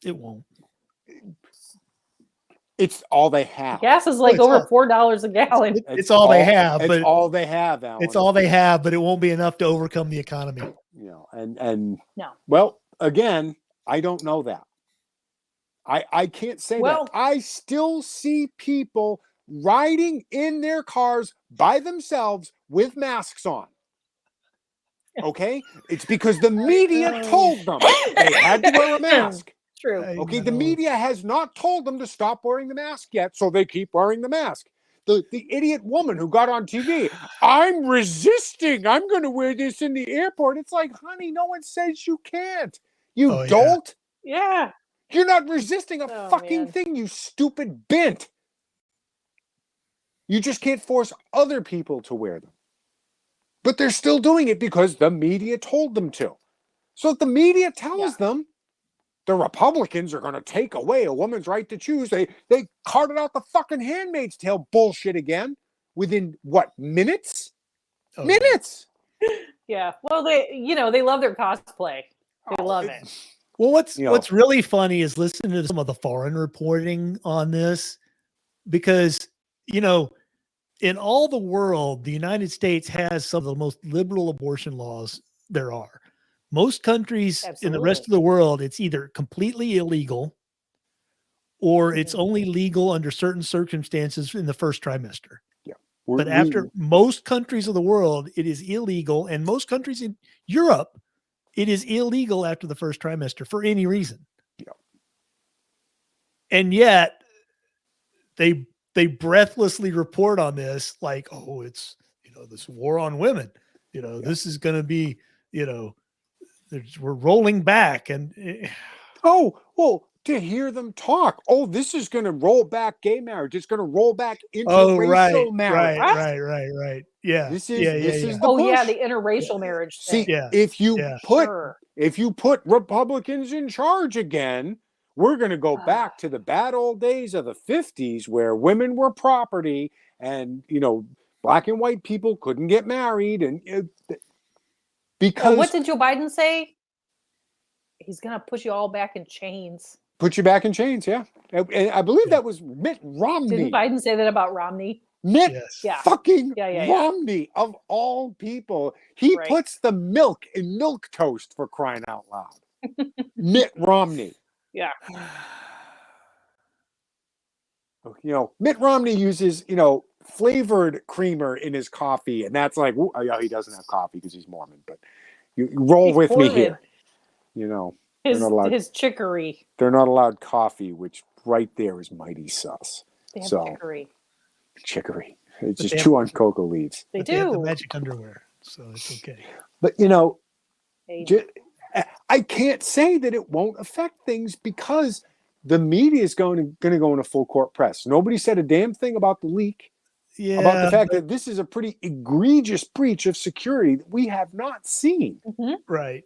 won't. It's all they have. Gas is like over $4 a gallon. It's all they have. It's all they have, Alan. It's all they have, but it won't be enough to overcome the economy. And no. Well, again, I don't know that. I can't say that. I still see people riding in their cars by themselves with masks on. Okay? It's because the media told them they had to wear a mask. True. Okay, the media has not told them to stop wearing the mask yet, so they keep wearing the mask. The idiot woman who got on TV, I'm resisting. I'm going to wear this in the airport. It's like, honey, no one says you can't. You dolt. Yeah. You're not resisting a fucking thing, you stupid bint. You just can't force other people to wear them. But they're still doing it because the media told them to. So if the media tells them the Republicans are going to take away a woman's right to choose, they carted out the fucking Handmaid's Tale bullshit again within, minutes? Minutes! Yeah. Well, they love their cosplay. They love it. Well, what's really funny is listening to some of the foreign reporting on this, because, in all the world, the United States has some of the most liberal abortion laws there are. Most countries in the rest of the world, it's either completely illegal or it's only legal under certain circumstances in the first trimester. Yeah. But after most countries of the world, it is illegal. And most countries in Europe, it is illegal after the first trimester for any reason. Yeah. And yet they breathlessly report on this like, oh, it's, this war on women, this is going to be, we're rolling back. And to hear them talk, this is going to roll back gay marriage. It's going to roll back interracial marriage. Right. Yeah. This is the push. The interracial marriage thing. See, if you put Republicans in charge again, we're going to go back to the bad old days of the 50s where women were property and, black and white people couldn't get married. And because what did Joe Biden say? He's going to push you all back in chains. Put you back in chains, yeah. And I believe that was Mitt Romney. Didn't Biden say that about Romney? Mitt fucking Romney, of all people. He puts the milk in milk toast, for crying out loud. Mitt Romney. Yeah. Mitt Romney uses, flavored creamer in his coffee, and that's like, he doesn't have coffee because he's Mormon, but you roll with me here. His chicory. They're not allowed coffee, which right there is mighty sus. They have chicory. It's just chew on cocoa leaves. They do. They have the magic underwear, so it's okay. But I can't say that it won't affect things because the media is going to go into full court press. Nobody said a damn thing about the leak, about the fact that this is a pretty egregious breach of security that we have not seen. Right.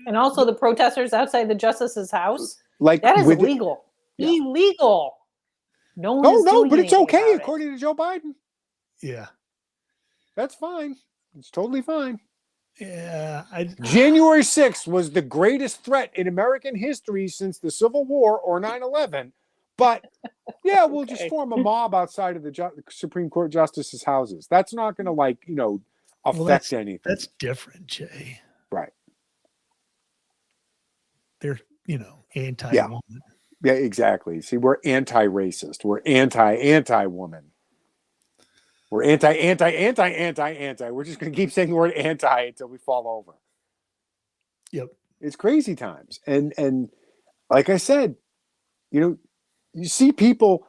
And also the protesters outside the justice's house. Like that is illegal. Yeah. Illegal. No one is doing but it's okay about according to Joe Biden. Yeah. That's fine. It's totally fine. Yeah. January 6th was the greatest threat in American history since the Civil War or 9/11. But yeah, we'll just form a mob outside of the Supreme Court justices' houses. That's not going to affect anything. That's different, Jay. Right. They're, anti-woman. Yeah, exactly. See, we're anti-racist. We're anti-woman. We're anti. We're just going to keep saying the word anti until we fall over. Yep. It's crazy times. And like I said, you see people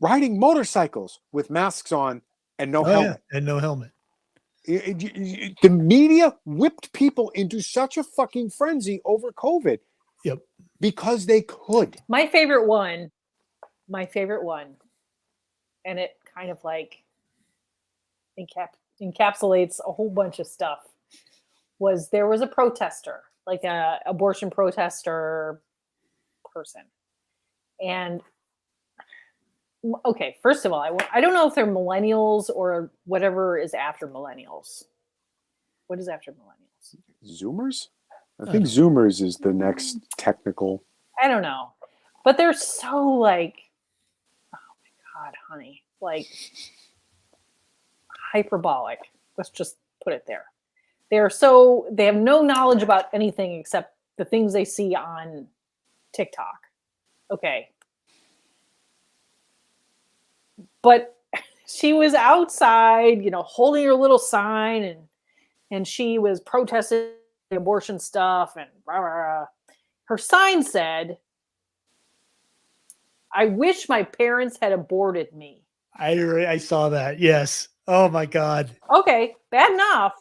riding motorcycles with masks on and no helmet. Yeah, and no helmet. The media whipped people into such a fucking frenzy over COVID. Yep. Because they could. My favorite one, and it kind of like encapsulates a whole bunch of stuff, there was a protester, like a abortion protester person. And okay, first of all, I don't know if they're millennials or whatever is after millennials. What is after millennials? Zoomers? I think Zoomers is the next technical. I don't know. But they're so like, oh my God, honey, like hyperbolic. Let's just put it there. They have no knowledge about anything except the things they see on TikTok. Okay. But she was outside, holding her little sign and she was protesting abortion stuff and rah, rah, rah. Her sign said, "I wish my parents had aborted me." I saw that. Yes. Oh my God. Okay. Bad enough.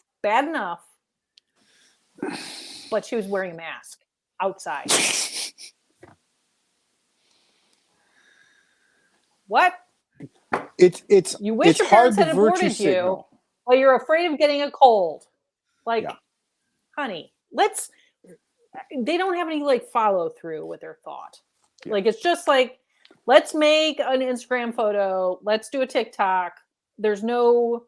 But she was wearing a mask outside. What? You wish your parents had aborted you, but you're afraid of getting a cold. Honey, they don't have any follow through with their thought. Yeah. It's just let's make an Instagram photo. Let's do a TikTok. There's no.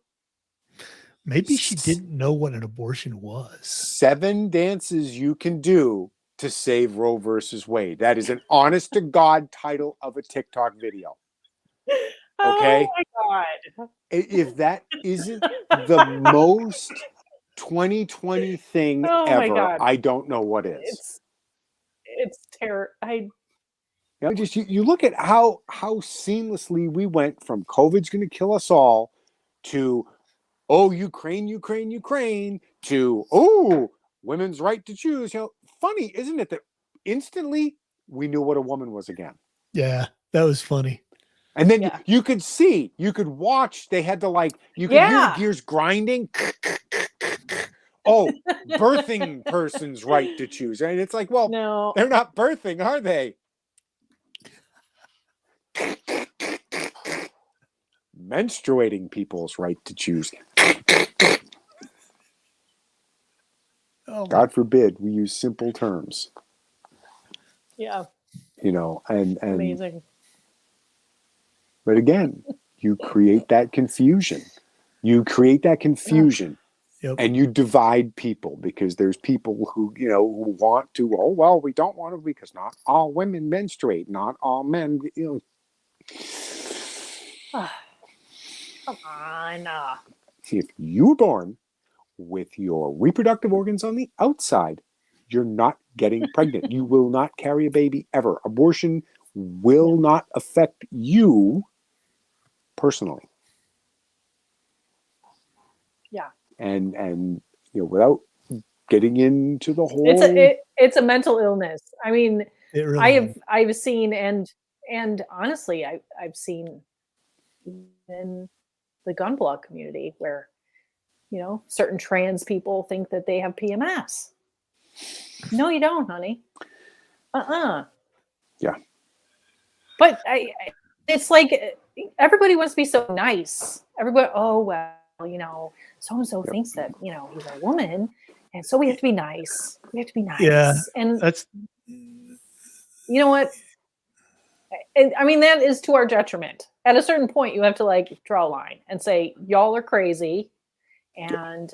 Maybe she didn't know what an abortion was. 7 dances you can do to save Roe versus Wade. That is an honest to God title of a TikTok video. Okay. Oh my God. If that isn't the most 2020 thing ever, I don't know what is. It's terrible. You look at how seamlessly we went from COVID's going to kill us all to Ukraine to women's right to choose. Funny, isn't it that instantly we knew what a woman was again? Yeah, that was funny. And then you could watch. They had to you could hear the gears grinding. Birthing person's right to choose. And it's no, they're not birthing, are they? Menstruating people's right to choose. God forbid we use simple terms. Yeah. And amazing. But again, you create that confusion. Yep. And you divide people because there's people who want to. We don't want to because not all women menstruate, not all men. Come on. See, if you were born with your reproductive organs on the outside, you're not getting pregnant. You will not carry a baby ever. Abortion will not affect you personally. Yeah. And without getting into the whole, it's a mental illness. I mean, I've seen and honestly, I've seen in the gun blog community where certain trans people think that they have PMS. No, you don't, honey. Yeah. But it's like everybody wants to be so nice. Everybody, oh well, so and so thinks that he's a woman, and so we have to be nice. We have to be nice. Yeah, and that's you know what? I mean, that is to our detriment. At a certain point, you have to like draw a line and say, y'all are crazy, and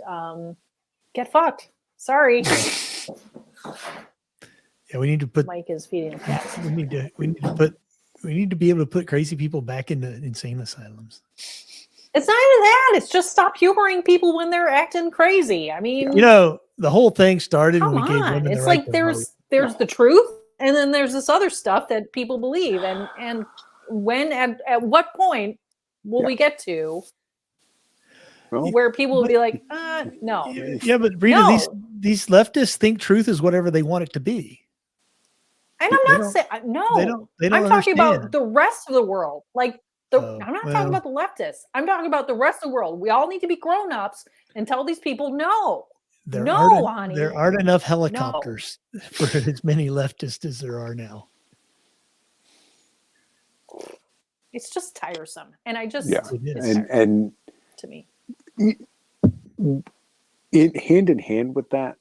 get fucked. Sorry. yeah. We need to put Mike is feeding cats. we need to be able to put crazy people back into insane asylums. It's not even that. It's just stop humoring people when they're acting crazy. I mean, the whole thing started when come we gave on. women It's the right like to there's vote. the truth, and then there's this other stuff that people believe. And when at what point will we get to where people will be like, no. Yeah, but Rita, No. these leftists think truth is whatever they want it to be. And I'm not saying no. They don't I'm talking about understand. the rest of the world. Like I'm not talking about the leftists. I'm talking about the rest of the world. We all need to be grown-ups and tell these people no. Honey. There aren't enough helicopters for as many leftists as there are now. It's just tiresome. And I just and to me. Hand in hand with that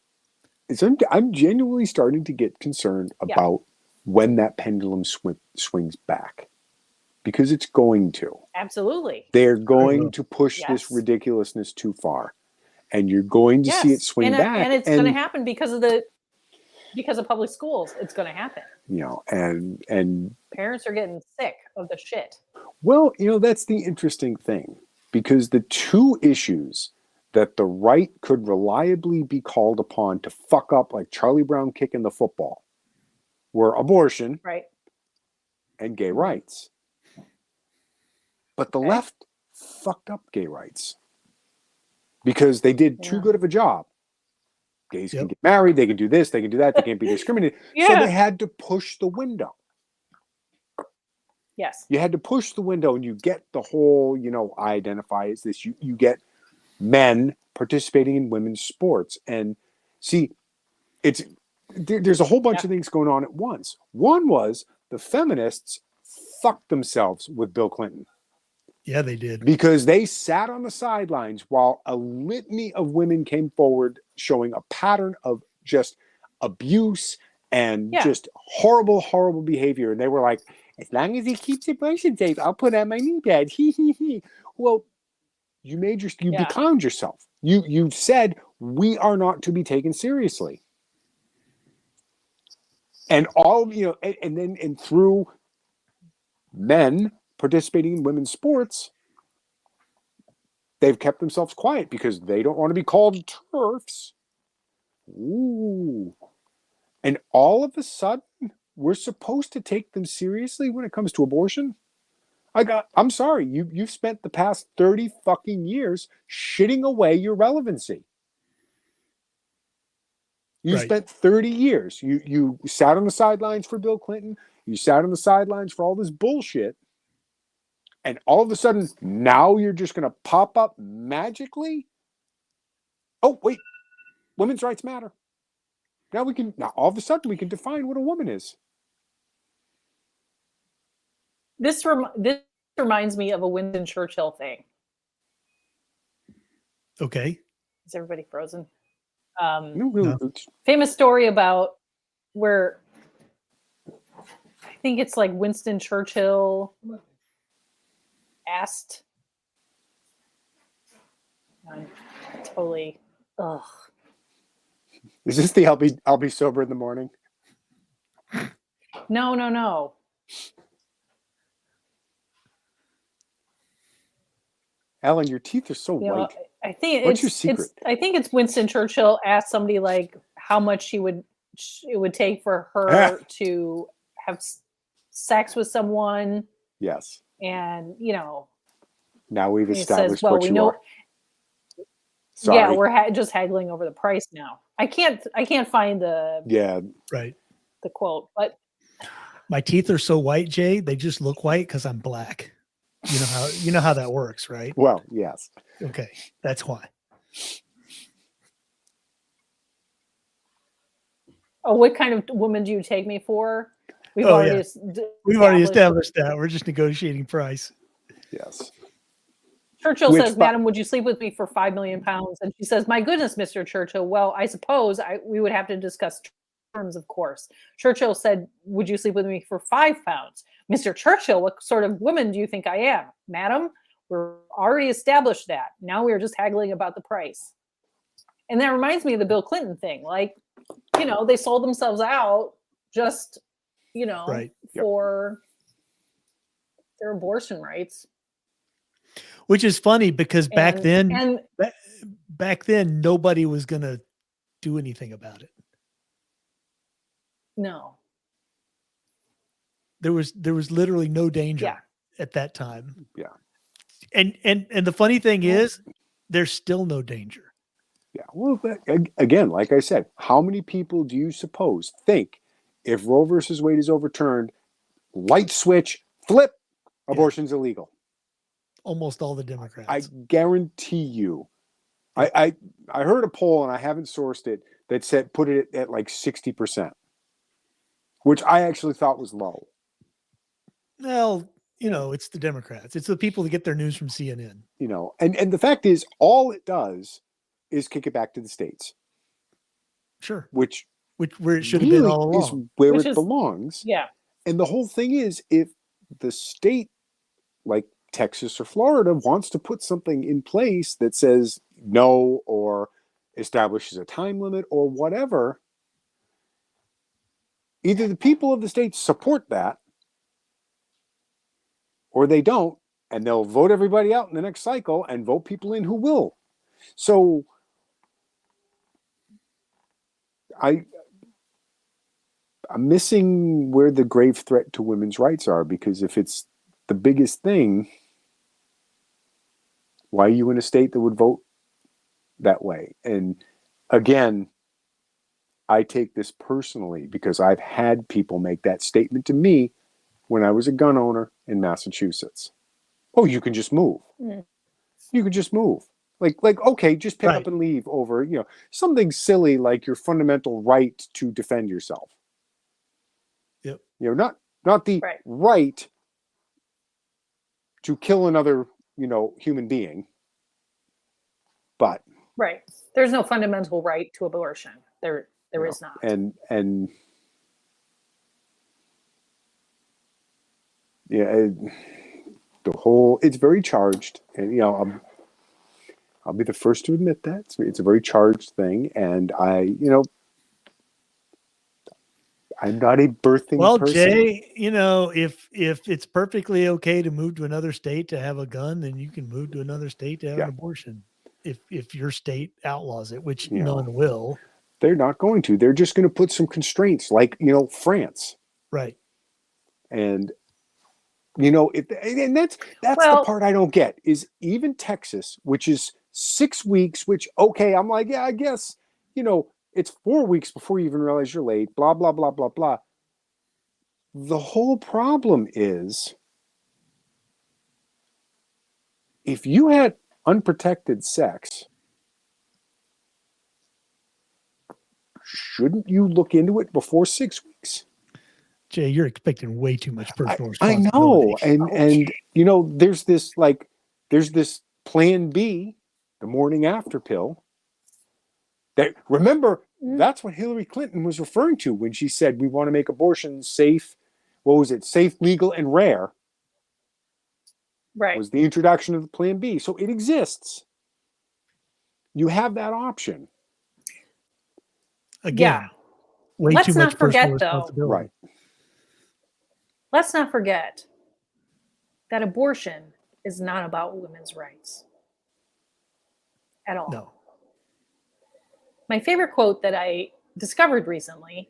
is I'm genuinely starting to get concerned about when that pendulum swings back, because it's going to. Absolutely. They're going to push this ridiculousness too far, and you're going to see it swing back. And it's going to happen because of public schools. It's going to happen. And parents are getting sick of the shit. Well, that's the interesting thing, because the two issues that the right could reliably be called upon to fuck up, like Charlie Brown kicking the football, were abortion and gay rights. But the left fucked up gay rights because they did too good of a job. Gays can get married, they can do this, they can do that, they can't be discriminated. So they had to push the window. Yes. You had to push the window, and you get the whole, I identify as this. You get men participating in women's sports. And see, there's a whole bunch of things going on at once. One was the feminists fucked themselves with Bill Clinton. Yeah, they did. Because they sat on the sidelines while a litany of women came forward showing a pattern of just abuse and just horrible, horrible behavior. And they were like, as long as he keeps abortion safe, I'll put on my knee pad. Well, you clowned yourself. You said we are not to be taken seriously. And and through men participating in women's sports, they've kept themselves quiet because they don't want to be called TERFs. Ooh. And all of a sudden, we're supposed to take them seriously when it comes to abortion? I'm sorry, you've spent the past 30 fucking years shitting away your relevancy. You spent 30 years. You sat on the sidelines for Bill Clinton. You sat on the sidelines for all this bullshit. And all of a sudden, now you're just going to pop up magically? Oh, wait. Women's rights matter. Now all of a sudden, we can define what a woman is. This reminds me of a Winston Churchill thing. Okay. Is everybody frozen? No. Famous story about where I think it's like Winston Churchill asked. I'm totally. Ugh. Is this the I'll be sober in the morning? No. Alan, your teeth are so white. I think What's your secret? I think it's Winston Churchill asked somebody like how much it would take for her to have sex with someone. Yes. And now we've established says, what you are. Sorry. Yeah, we're just haggling over the price now. I can't find the the quote, but my teeth are so white, Jay. They just look white because I'm black. You know how that works, right? Well, yes. Okay, that's why. Oh, what kind of woman do you take me for? We've Oh, already yeah. We've already established that. We're just negotiating price. Yes. Churchill says, "Madam, would you sleep with me for £5 million?" And she says, "My goodness, Mr. Churchill. Well, I suppose we would have to discuss terms, of course." Churchill said, "Would you sleep with me for £5?" Mr. Churchill, what sort of woman do you think I am? Madam, we're already established that. Now we're just haggling about the price. And that reminds me of the Bill Clinton thing. Like, you know, they sold themselves out just, you know, Right. for their abortion rights. Which is funny because back then, nobody was going to do anything about it. No. There was literally no danger at that time. Yeah. And the funny thing is, there's still no danger. Yeah. Well, again, like I said, how many people do you suppose think if Roe versus Wade is overturned, light switch, flip, abortion's illegal? Almost all the Democrats. I guarantee you. I heard a poll, and I haven't sourced it, that said put it at like 60%, which I actually thought was low. Well, you know, it's the Democrats. It's the people that get their news from CNN. You know, and the fact is, all it does is kick it back to the states. Sure. Which where it should have been all along. Is where it belongs. Yeah. And the whole thing is, if the state, like Texas or Florida, wants to put something in place that says no or establishes a time limit or whatever, either the people of the state support that or they don't, and they'll vote everybody out in the next cycle and vote people in who will. So I'm missing where the grave threat to women's rights are, because if it's the biggest thing, why are you in a state that would vote that way? And again, I take this personally because I've had people make that statement to me when I was a gun owner in Massachusetts. Oh, you can just move. You can just move. Like, okay, just pick up and leave over, you know, something silly like your fundamental right to defend yourself. Yep. You know, not the right to kill another, you know, human being. But there's no fundamental right to abortion. There is not. And yeah, it's very charged, and you know, I'll be the first to admit that it's a very charged thing, and I'm not a birthing person. Jay, you know, if it's perfectly okay to move to another state to have a gun, then you can move to another state to have an abortion. If your state outlaws it, which none will. They're not going to. They're just going to put some constraints, like, you know, France. Right. And you know, and that's the part I don't get, is even Texas, which is 6 weeks, which, okay, I'm like, yeah, I guess, you know, it's 4 weeks before you even realize you're late, blah, blah, blah, blah, blah. The whole problem is, if you had unprotected sex, shouldn't you look into it before 6 weeks? Jay, you're expecting way too much personal responsibility. I know. And you know, there's this plan B, the morning after pill. That, remember, that's what Hillary Clinton was referring to when she said we want to make abortion safe. What was it? Safe, legal, and rare. Right. Was the introduction of the plan B. So it exists. You have that option. Again, way Let's too much not forget, personal responsibility. Right. Let's not forget that abortion is not about women's rights at all. No. My favorite quote that I discovered recently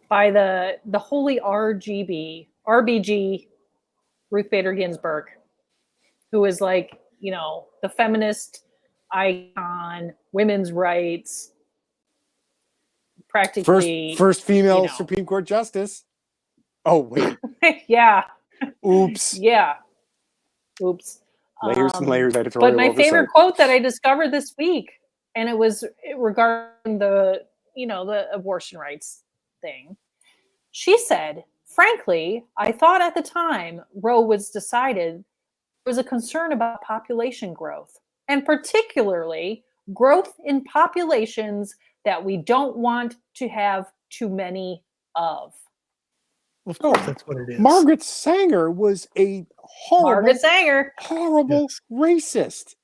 by the holy RBG, Ruth Bader Ginsburg, who is like, you know, the feminist icon, women's rights, practically first female Supreme Court justice. Oh, wait. Yeah. Oops. Yeah. Oops. Layers and layers editorial But my oversight. favorite quote that I discovered this week, and it was regarding the abortion rights thing. She said, frankly, I thought at the time Roe was decided, there was a concern about population growth, and particularly growth in populations that we don't want to have too many of. Well, of course, that's what it is. Margaret Sanger was a Margaret Sanger. horrible racist.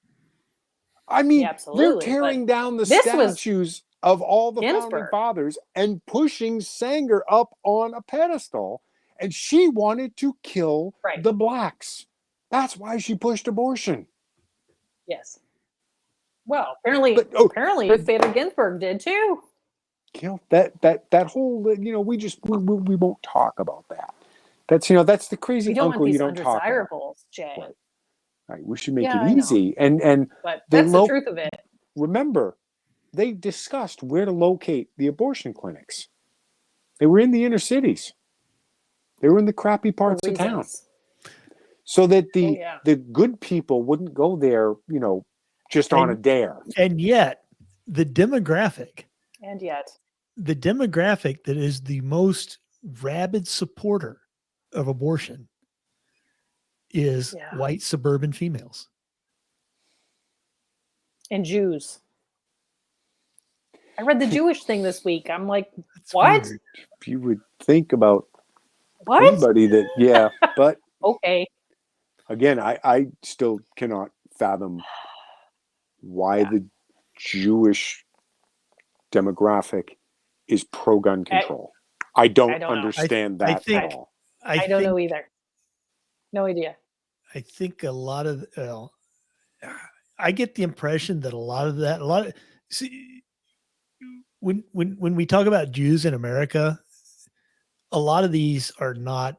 I mean, they're tearing down the statues of all the founding fathers and pushing Sanger up on a pedestal, and she wanted to kill the blacks. That's why she pushed abortion. Yes. Well, apparently Ruth Bader Ginsburg did too. You know, that whole, you know, we won't talk about that. That's, you know, that's the crazy uncle you don't talk about. Jay. Right. We should make it easy. And but that's the truth of it. Remember, they discussed where to locate the abortion clinics. They were in the inner cities. They were in the crappy parts of town. So that the good people wouldn't go there, you know, just on a dare. And yet, the demographic that is the most rabid supporter of abortion is white suburban females. And Jews. I read the Jewish thing this week. I'm like, what? Weird. You would think about anybody that, but okay. Again, I still cannot fathom why the Jewish demographic is pro-gun control. I don't understand that at all. I don't know either. No idea. I think a lot of I get the impression that when we talk about Jews in America, a lot of these are not,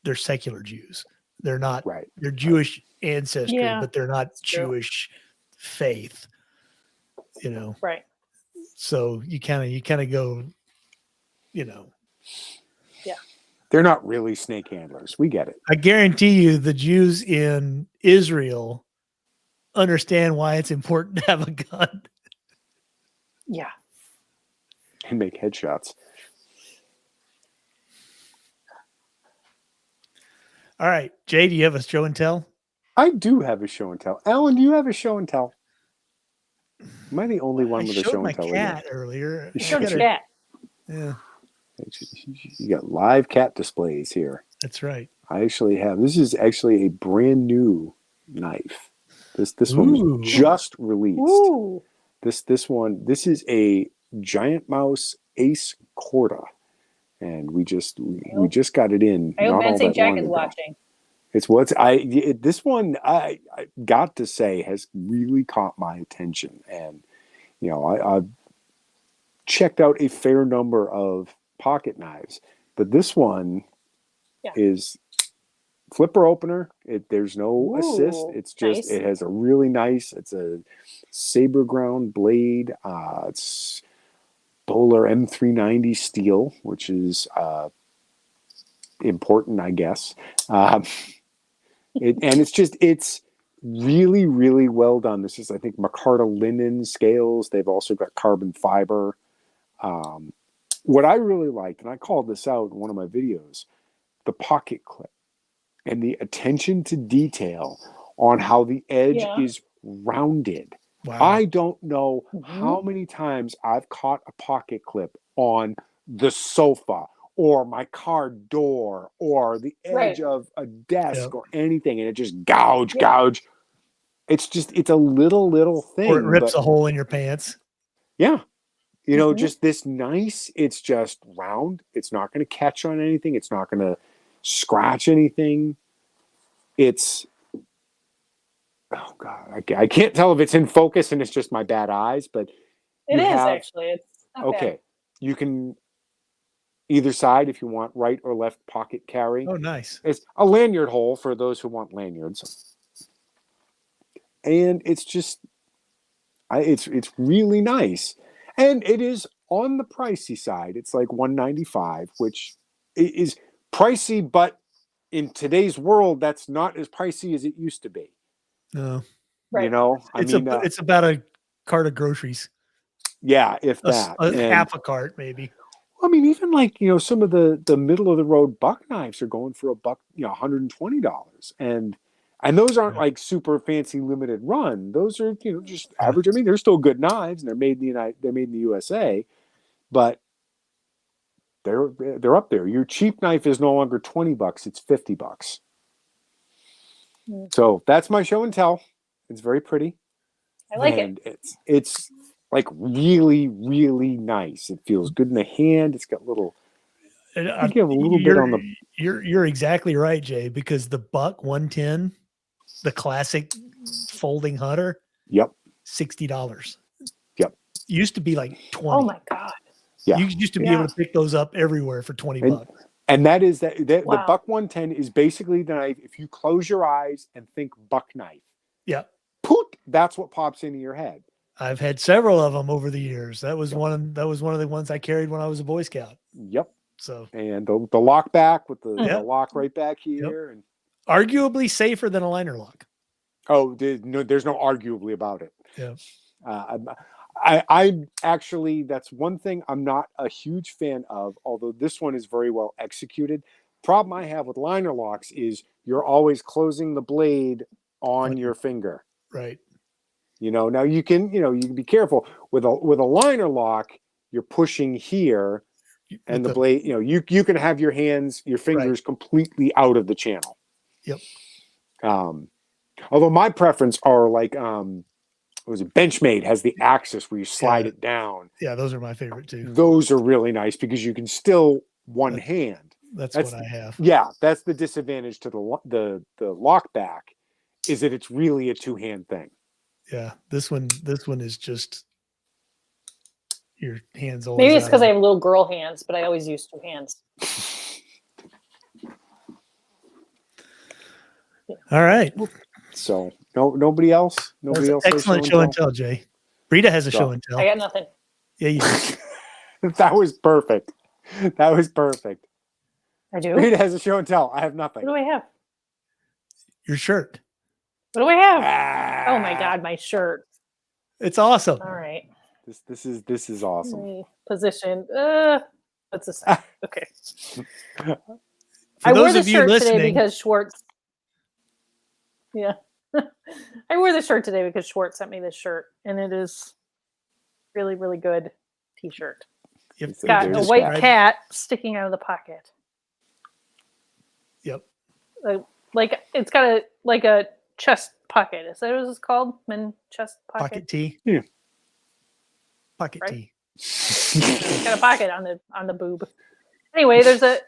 they're secular Jews. They're not they're Jewish ancestry, but they're not Jewish faith. You know. Right. So you kind of go, you know. Yeah. They're not really snake handlers. We get it. I guarantee you the Jews in Israel understand why it's important to have a gun. Yeah. And make headshots. All right. Jay, do you have a show and tell? I do have a show and tell. Alan, do you have a show and tell? Am I the only one with a show and tell? I showed my cat earlier. You showed your cat. Yeah. You got live cat displays here. That's right. I actually have. This is actually a brand new knife. This one was just released. Ooh. This one. This is a Giant Mouse Ace Corda, and we just got it in. I hope Betsy Jack is watching. It's this one I got to say has really caught my attention, and you know I've checked out a fair number of pocket knives, but this one is flipper opener. There's no assist. It's just it has a really nice. It's a saber ground blade. It's Bowler M390 steel, which is important, I guess. It's really, really well done. This is, I think, micarta linen scales. They've also got carbon fiber. What I really liked, and I called this out in one of my videos, the pocket clip and the attention to detail on how the edge is rounded. Wow. I don't know how many times I've caught a pocket clip on the sofa or my car door or the edge of a desk or anything, and it just gouge. It's a little thing. Or it rips a hole in your pants. Yeah. You know, just this nice, it's just round. It's not going to catch on anything. It's not going to scratch anything. It's, oh God, I can't tell if it's in focus and it's just my bad eyes, but it is actually. It's not bad. You can either side if you want right or left pocket carry. Oh, nice. It's a lanyard hole for those who want lanyards. And it's just, it's really nice. And it is on the pricey side. It's like $195, which is pricey, but in today's world, that's not as pricey as it used to be. No. You know, it's about a cart of groceries. Yeah, if that. Half a cart, maybe. I mean, even like, some of the middle of the road buck knives are going for $120. And those aren't like super fancy limited run. Those are, just average. I mean, they're still good knives and they're made in the USA, but they're up there. Your cheap knife is no longer $20, it's $50. So that's my show and tell. It's very pretty. I like and it's like really, really nice. It feels good in the hand. It's got little. I think you have a little bit on the. You're exactly right, Jay, because the Buck 110, the classic folding hunter. Yep. $60. Yep. Used to be like 20. Oh my God. Yeah. You used to be able to pick those up everywhere for $20. And that is that Wow. the Buck 110 is basically the knife. If you close your eyes and think buck knife, yeah, poot, that's what pops into your head. I've had several of them over the years. That was one of the ones I carried when I was a Boy Scout. Yep. So and the lock back with the lock right back here, and arguably safer than a liner lock. Oh, there's no arguably about it. Yeah. I actually, that's one thing I'm not a huge fan of, although this one is very well executed. Problem I have with liner locks is you're always closing the blade on your finger. Right. Now you can be careful with a liner lock, you're pushing here and the blade, you can have your fingers completely out of the channel. Yep. Although my preference are like, Benchmade has the axis where you slide it down. Yeah, those are my favorite too. Those are really nice because you can still one hand. That's what I have. Yeah, that's the disadvantage to the lock back, is that it's really a two-hand thing. Yeah, this one is just your hands. Maybe it's because I have little girl hands, but I always use two hands. All right. So nobody else. Nobody else. Excellent show and tell, Jay. Rita has a show and tell. I got nothing. Yeah, you do. That was perfect. That was perfect. I do. Rita has a show and tell. I have nothing. What do I have? Your shirt. What do I have? Oh my God, my shirt. It's awesome. All right. This is awesome. Position. What's this? Okay. I wore the shirt today because Schwartz. Yeah. I wore the shirt today because Schwartz sent me this shirt, and it is really, really good t-shirt. It's got a white cat sticking out of the pocket. Yep. Like it's got a chest pocket. Is that what it's called? Men chest pocket. Pocket tee. Yeah. Pocket tee. It's got a pocket on the boob. Anyway, there's a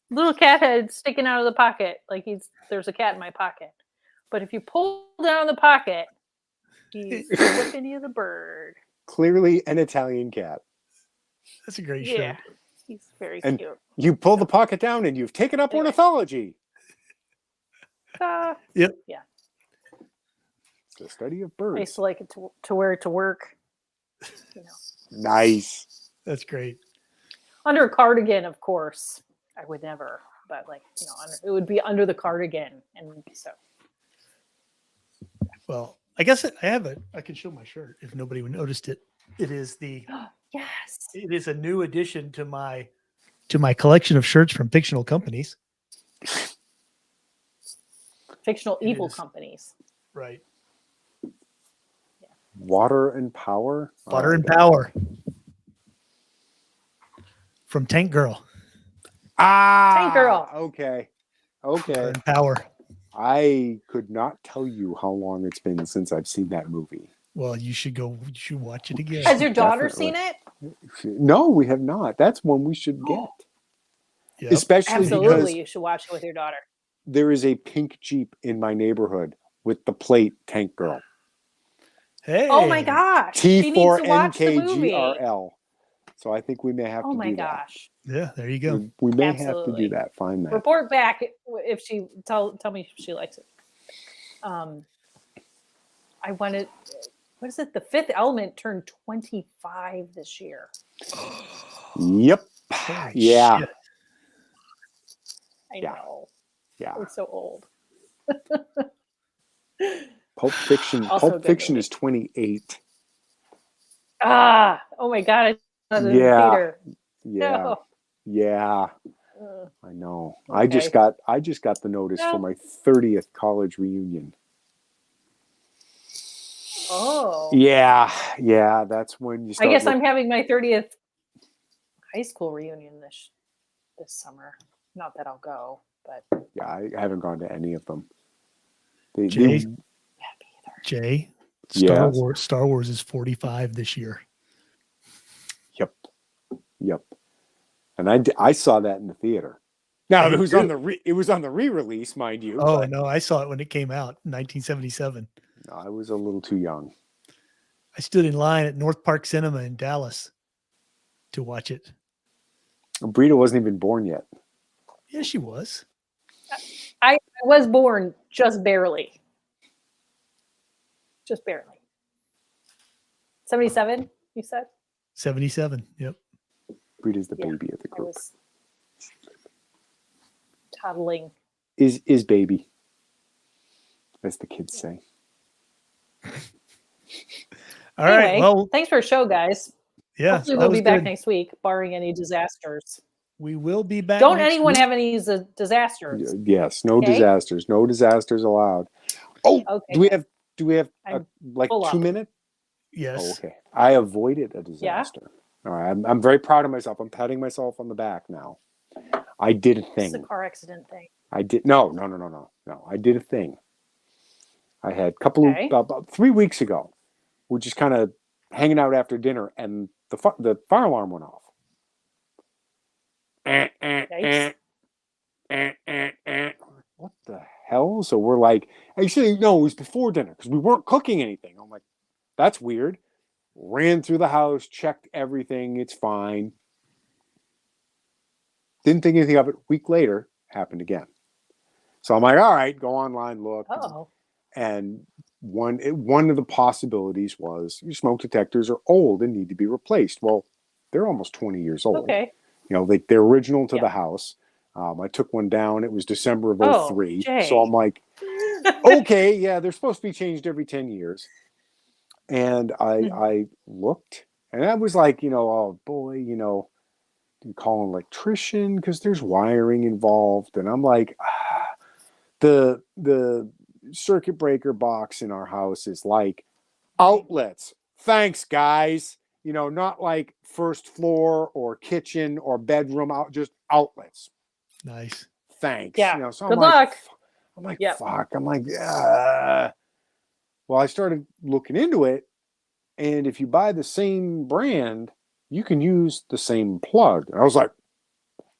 little cat head sticking out of the pocket. Like there's a cat in my pocket. But if you pull down the pocket, he's flipping you the bird. Clearly an Italian cat. That's a great shirt. Yeah, he's very and cute. You pull the pocket down and you've taken up ornithology. Yep. Yeah. It's the study of birds. I used to like it to wear it to work. Nice. That's great. Under a cardigan, of course. I would never, but it would be under the cardigan, and so. Well, I guess I can show my shirt if nobody would noticed it. It is yes. It is a new addition to my collection of shirts from fictional companies. Fictional evil companies. Right. Yeah. Water and Power. Water and Power. From Tank Girl. Tank Girl. Okay. Water and Power. I could not tell you how long it's been since I've seen that movie. Well, you should watch it again. Has your daughter seen it? No, we have not. That's one we should get. Yep. Especially because you should watch it with your daughter. There is a pink Jeep in my neighborhood with the plate Tank Girl. Hey. Oh my gosh. T4NKGRL. So I think we may have to do that. Oh my gosh. Yeah, there you go. We may have to do that. Find that. Report back if she tell me if she likes it. I wanted, what is it? The Fifth Element turned 25 this year. Yep. Holy yeah. Shit. I know. Yeah. It's so old. Pulp Fiction is 28. Oh my God. I saw it in the theater. Yeah. No. Yeah. Uh, I know. Okay. I just got the notice for No. my 30th college reunion. Oh. Yeah, that's when you I start guess I'm having my 30th high school reunion this summer. Not that I'll go, but Yeah, I haven't gone to any of them. Jay, yeah, me Star Yes. Wars is 45 this year. Yep. And I saw that in the theater. Now I it did was too. on the re-release, mind you. Oh but no, I saw it when it came out in 1977. I was a little too young. I stood in line at North Park Cinema in Dallas to watch it. Brita wasn't even born yet. Yeah, she was. I was born just barely. Just barely. 77, you said? 77. Yep. Brita's the Yeah, baby of the I group. was toddling. Is baby, as the kids say. All right. Anyway, Well, thanks for a show, guys. yeah, Hopefully that we'll was be back good. next week, barring any disasters. We will be back. Don't next anyone week. have any disasters? Yes, no Okay. disasters. No disasters allowed. Oh, Okay, do we have I'm like full 2 up. minutes? Yes. Oh, okay. I avoided a disaster. All right. I'm very proud of myself. I'm patting myself on the back now. I did a It's a thing. car accident thing. I did no. I did a thing. I had a couple Okay. about 3 weeks ago. We're just kind of hanging out after dinner, and the fire alarm went off. Yikes. What the hell? So we're like, actually, no, it was before dinner because we weren't cooking anything. I'm like, that's weird. Ran through the house, checked everything. It's fine. Didn't think anything of it. Week later, happened again. So I'm like, all right, go online, look. Uh-oh. And one of the possibilities was your smoke detectors are old and need to be replaced. Well, they're almost 20 years old. Okay. You know, they're original to Yeah. the house. I took one down. It was December of Oh, 03. Jay. So I'm like, okay, yeah, they're supposed to be changed every 10 years. And I looked, and I was like, oh boy, you call an electrician because there's wiring involved. And I'm like, the circuit breaker box in our house is like outlets. Thanks, guys. Not like first floor or kitchen or bedroom out, just outlets. Nice. Thanks. Yeah. So Good luck. I'm like, Yep. fuck. I'm like, well, I started looking into it, and if you buy the same brand, you can use the same plug. And I was like,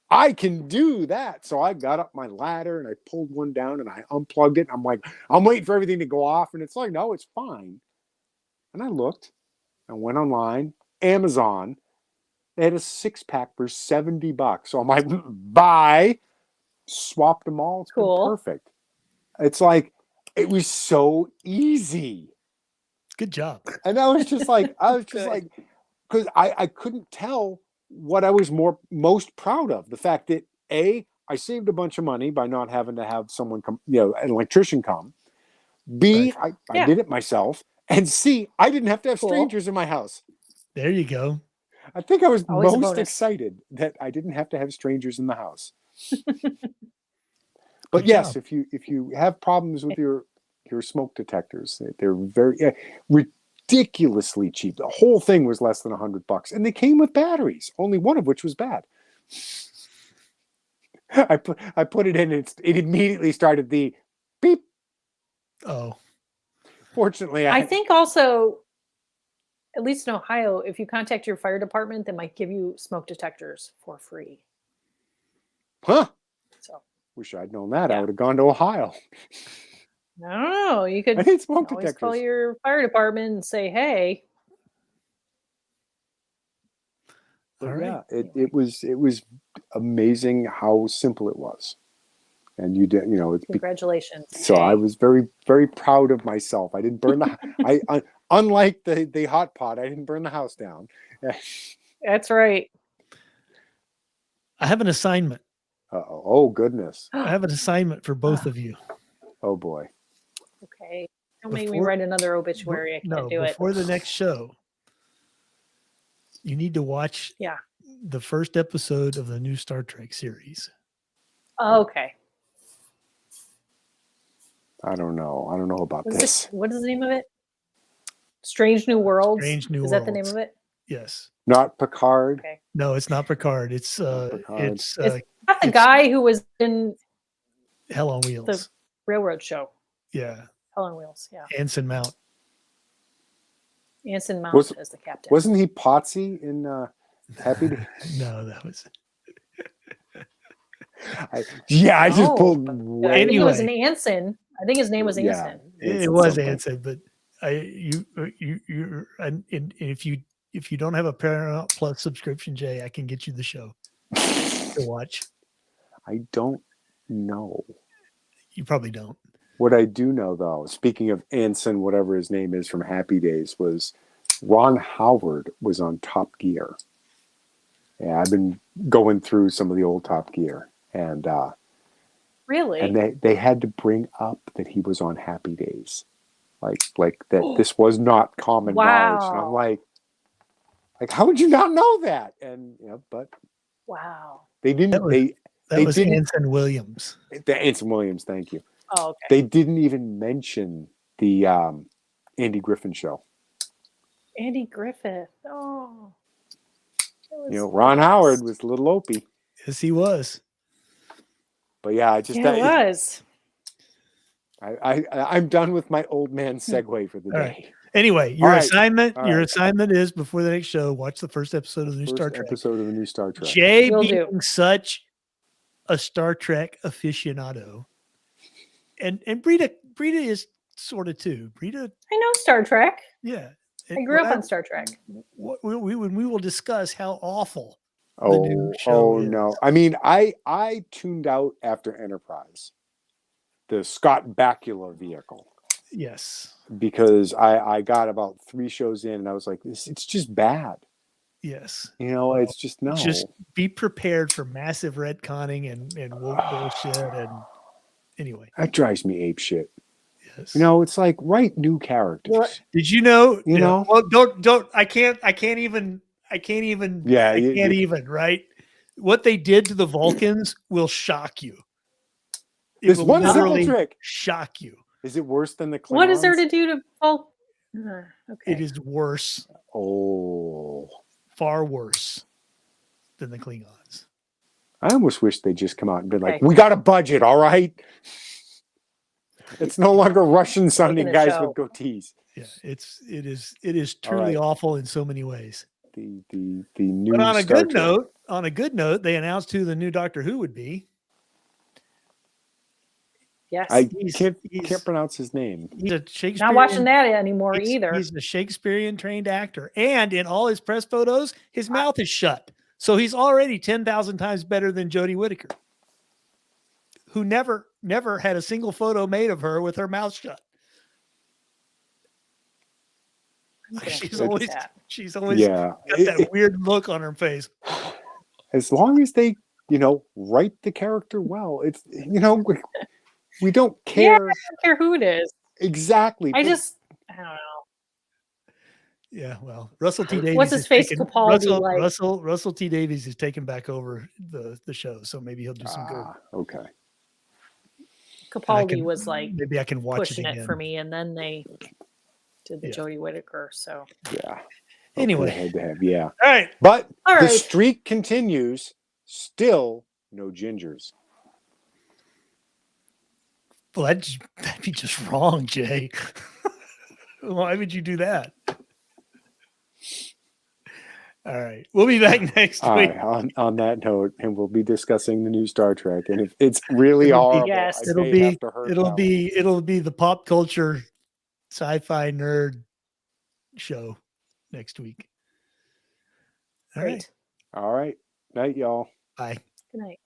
I can do that. So I got up my ladder and I pulled one down and I unplugged it. I'm like, I'm waiting for everything to go off. And it's like, no, it's fine. And I looked and went online, Amazon. They had a 6-pack for $70. So I'm like, buy, swapped them all. It's Cool. been perfect. It's like, it was so easy. Good job. And I was just like, Good. because I couldn't tell what I was most proud of. The fact that I saved a bunch of money by not having to have someone come, an electrician come. B, Right. I did it myself. And C, I didn't have to have Cool. strangers in my house. There you go. I think I was Always a most bonus. excited that I didn't have to have strangers in the house. Good But yes, job. if you have problems with your smoke detectors, they're very ridiculously cheap. The whole thing was less than $100, and they came with batteries, only one of which was bad. I put it in, and it immediately started the beep. Oh, Fortunately, I think also, at least in Ohio, if you contact your fire department, they might give you smoke detectors for free. huh? So Wish I'd known that. I Yeah. would have gone to Ohio. I don't know. You could I need smoke always call detectors. your fire department and say, "Hey." But all right. yeah, it was amazing how simple it was, and you did, Congratulations. So Jay. I was very, very proud of myself. I didn't burn I unlike the hot pot, I didn't burn the house down. That's right. I have an assignment. Uh-oh. Oh goodness. I have an assignment for both of you. Oh boy. Okay. Don't make me Before- write another obituary. I can't do it. Before the next show, you need to watch Yeah. the first episode of the new Star Trek series. Oh, okay. I don't know. I don't know about this. What is the name of it? Strange New Worlds. Strange New Is Worlds. that the name of it? Yes. Not Picard. Okay. No, it's not Picard. It's Picard. it's Not the guy who was in Hell on Wheels. the railroad show. Yeah. Hell on Wheels. Yeah. Anson Mount. Anson Mount as the captain. Wasn't he Potsy in Happy Days? No, that was. I just pulled. I think it was an Anson. I think his name was Anson. It was Anson, but and if you don't have a Paramount Plus subscription, Jay, I can get you the show to watch. I don't know. You probably don't. What I do know, though, speaking of Anson, whatever his name is from Happy Days, was Ron Howard was on Top Gear. Yeah, I've been going through some of the old Top Gear, and really, and they had to bring up that he was on Happy Days, like that. This was not common knowledge, and I'm like, how would you not know that? And but wow, they didn't. That was Anson Williams. The Anson Williams, thank you. Oh, okay. They didn't even mention the Andy Griffin show. Andy Griffith. Oh. Ron Howard was a little opie. Yes, he was. But yeah, it was. I'm done with my old man segue for the day. Right. Anyway, your assignment is before the next show, watch the first episode of the new Star Trek. Episode of the new Star Trek. Jay being such a Star Trek aficionado, and Brita is sort of too. Brita, I know Star Trek. Yeah, I grew up on Star Trek. We will discuss how awful the new show is. No! I mean, I tuned out after Enterprise, the Scott Bakula vehicle. Yes, because I got about 3 shows in, and I was like, it's just bad. Yes, it's just no. Just be prepared for massive retconning and woke bullshit. And anyway, that drives me ape shit. Yes. It's like write new characters. What? Did you know? You know? Well, don't. I can't even. Yeah, I can't even. Right? What they did to the Vulcans will shock you. This one simple trick shock you. Is it worse than the Klingons? What is there to do to? Oh, okay. It is worse. Oh, far worse than the Klingons. I almost wish they'd just come out and been like, "We got a budget, all right." It's no longer Russian-sounding guys with goatees. Yeah, it is truly awful in so many ways. The new. But on a good note, they announced who the new Doctor Who would be. Yes, I can't pronounce his name. He's a Shakespearean. Not watching that anymore either. He's a Shakespearean trained actor, and in all his press photos, his mouth is shut. So he's already 10,000 times better than Jodie Whittaker, who never had a single photo made of her with her mouth shut. She's always got that weird look on her face. As long as they, write the character well, it's we don't care. Yeah, I don't care who it is. Exactly. I don't know. Yeah, well, Russell T. Davies. What's his face? Capaldi. Russell T. Davies is taking back over the show, so maybe he'll do some good. Okay. Capaldi was like, maybe I can watch pushing it for me, and then they did the Jodie Whittaker. So yeah. Anyway, head to head, yeah. All right, but the streak continues. Still no gingers. Well, that'd be just wrong, Jay. Why would you do that? All right. We'll be back next week. Right, on that note, and we'll be discussing the new Star Trek. And if it's really horrible, it'll be the pop culture sci-fi nerd show next week. All right. All right. Night, y'all. Bye. Good night.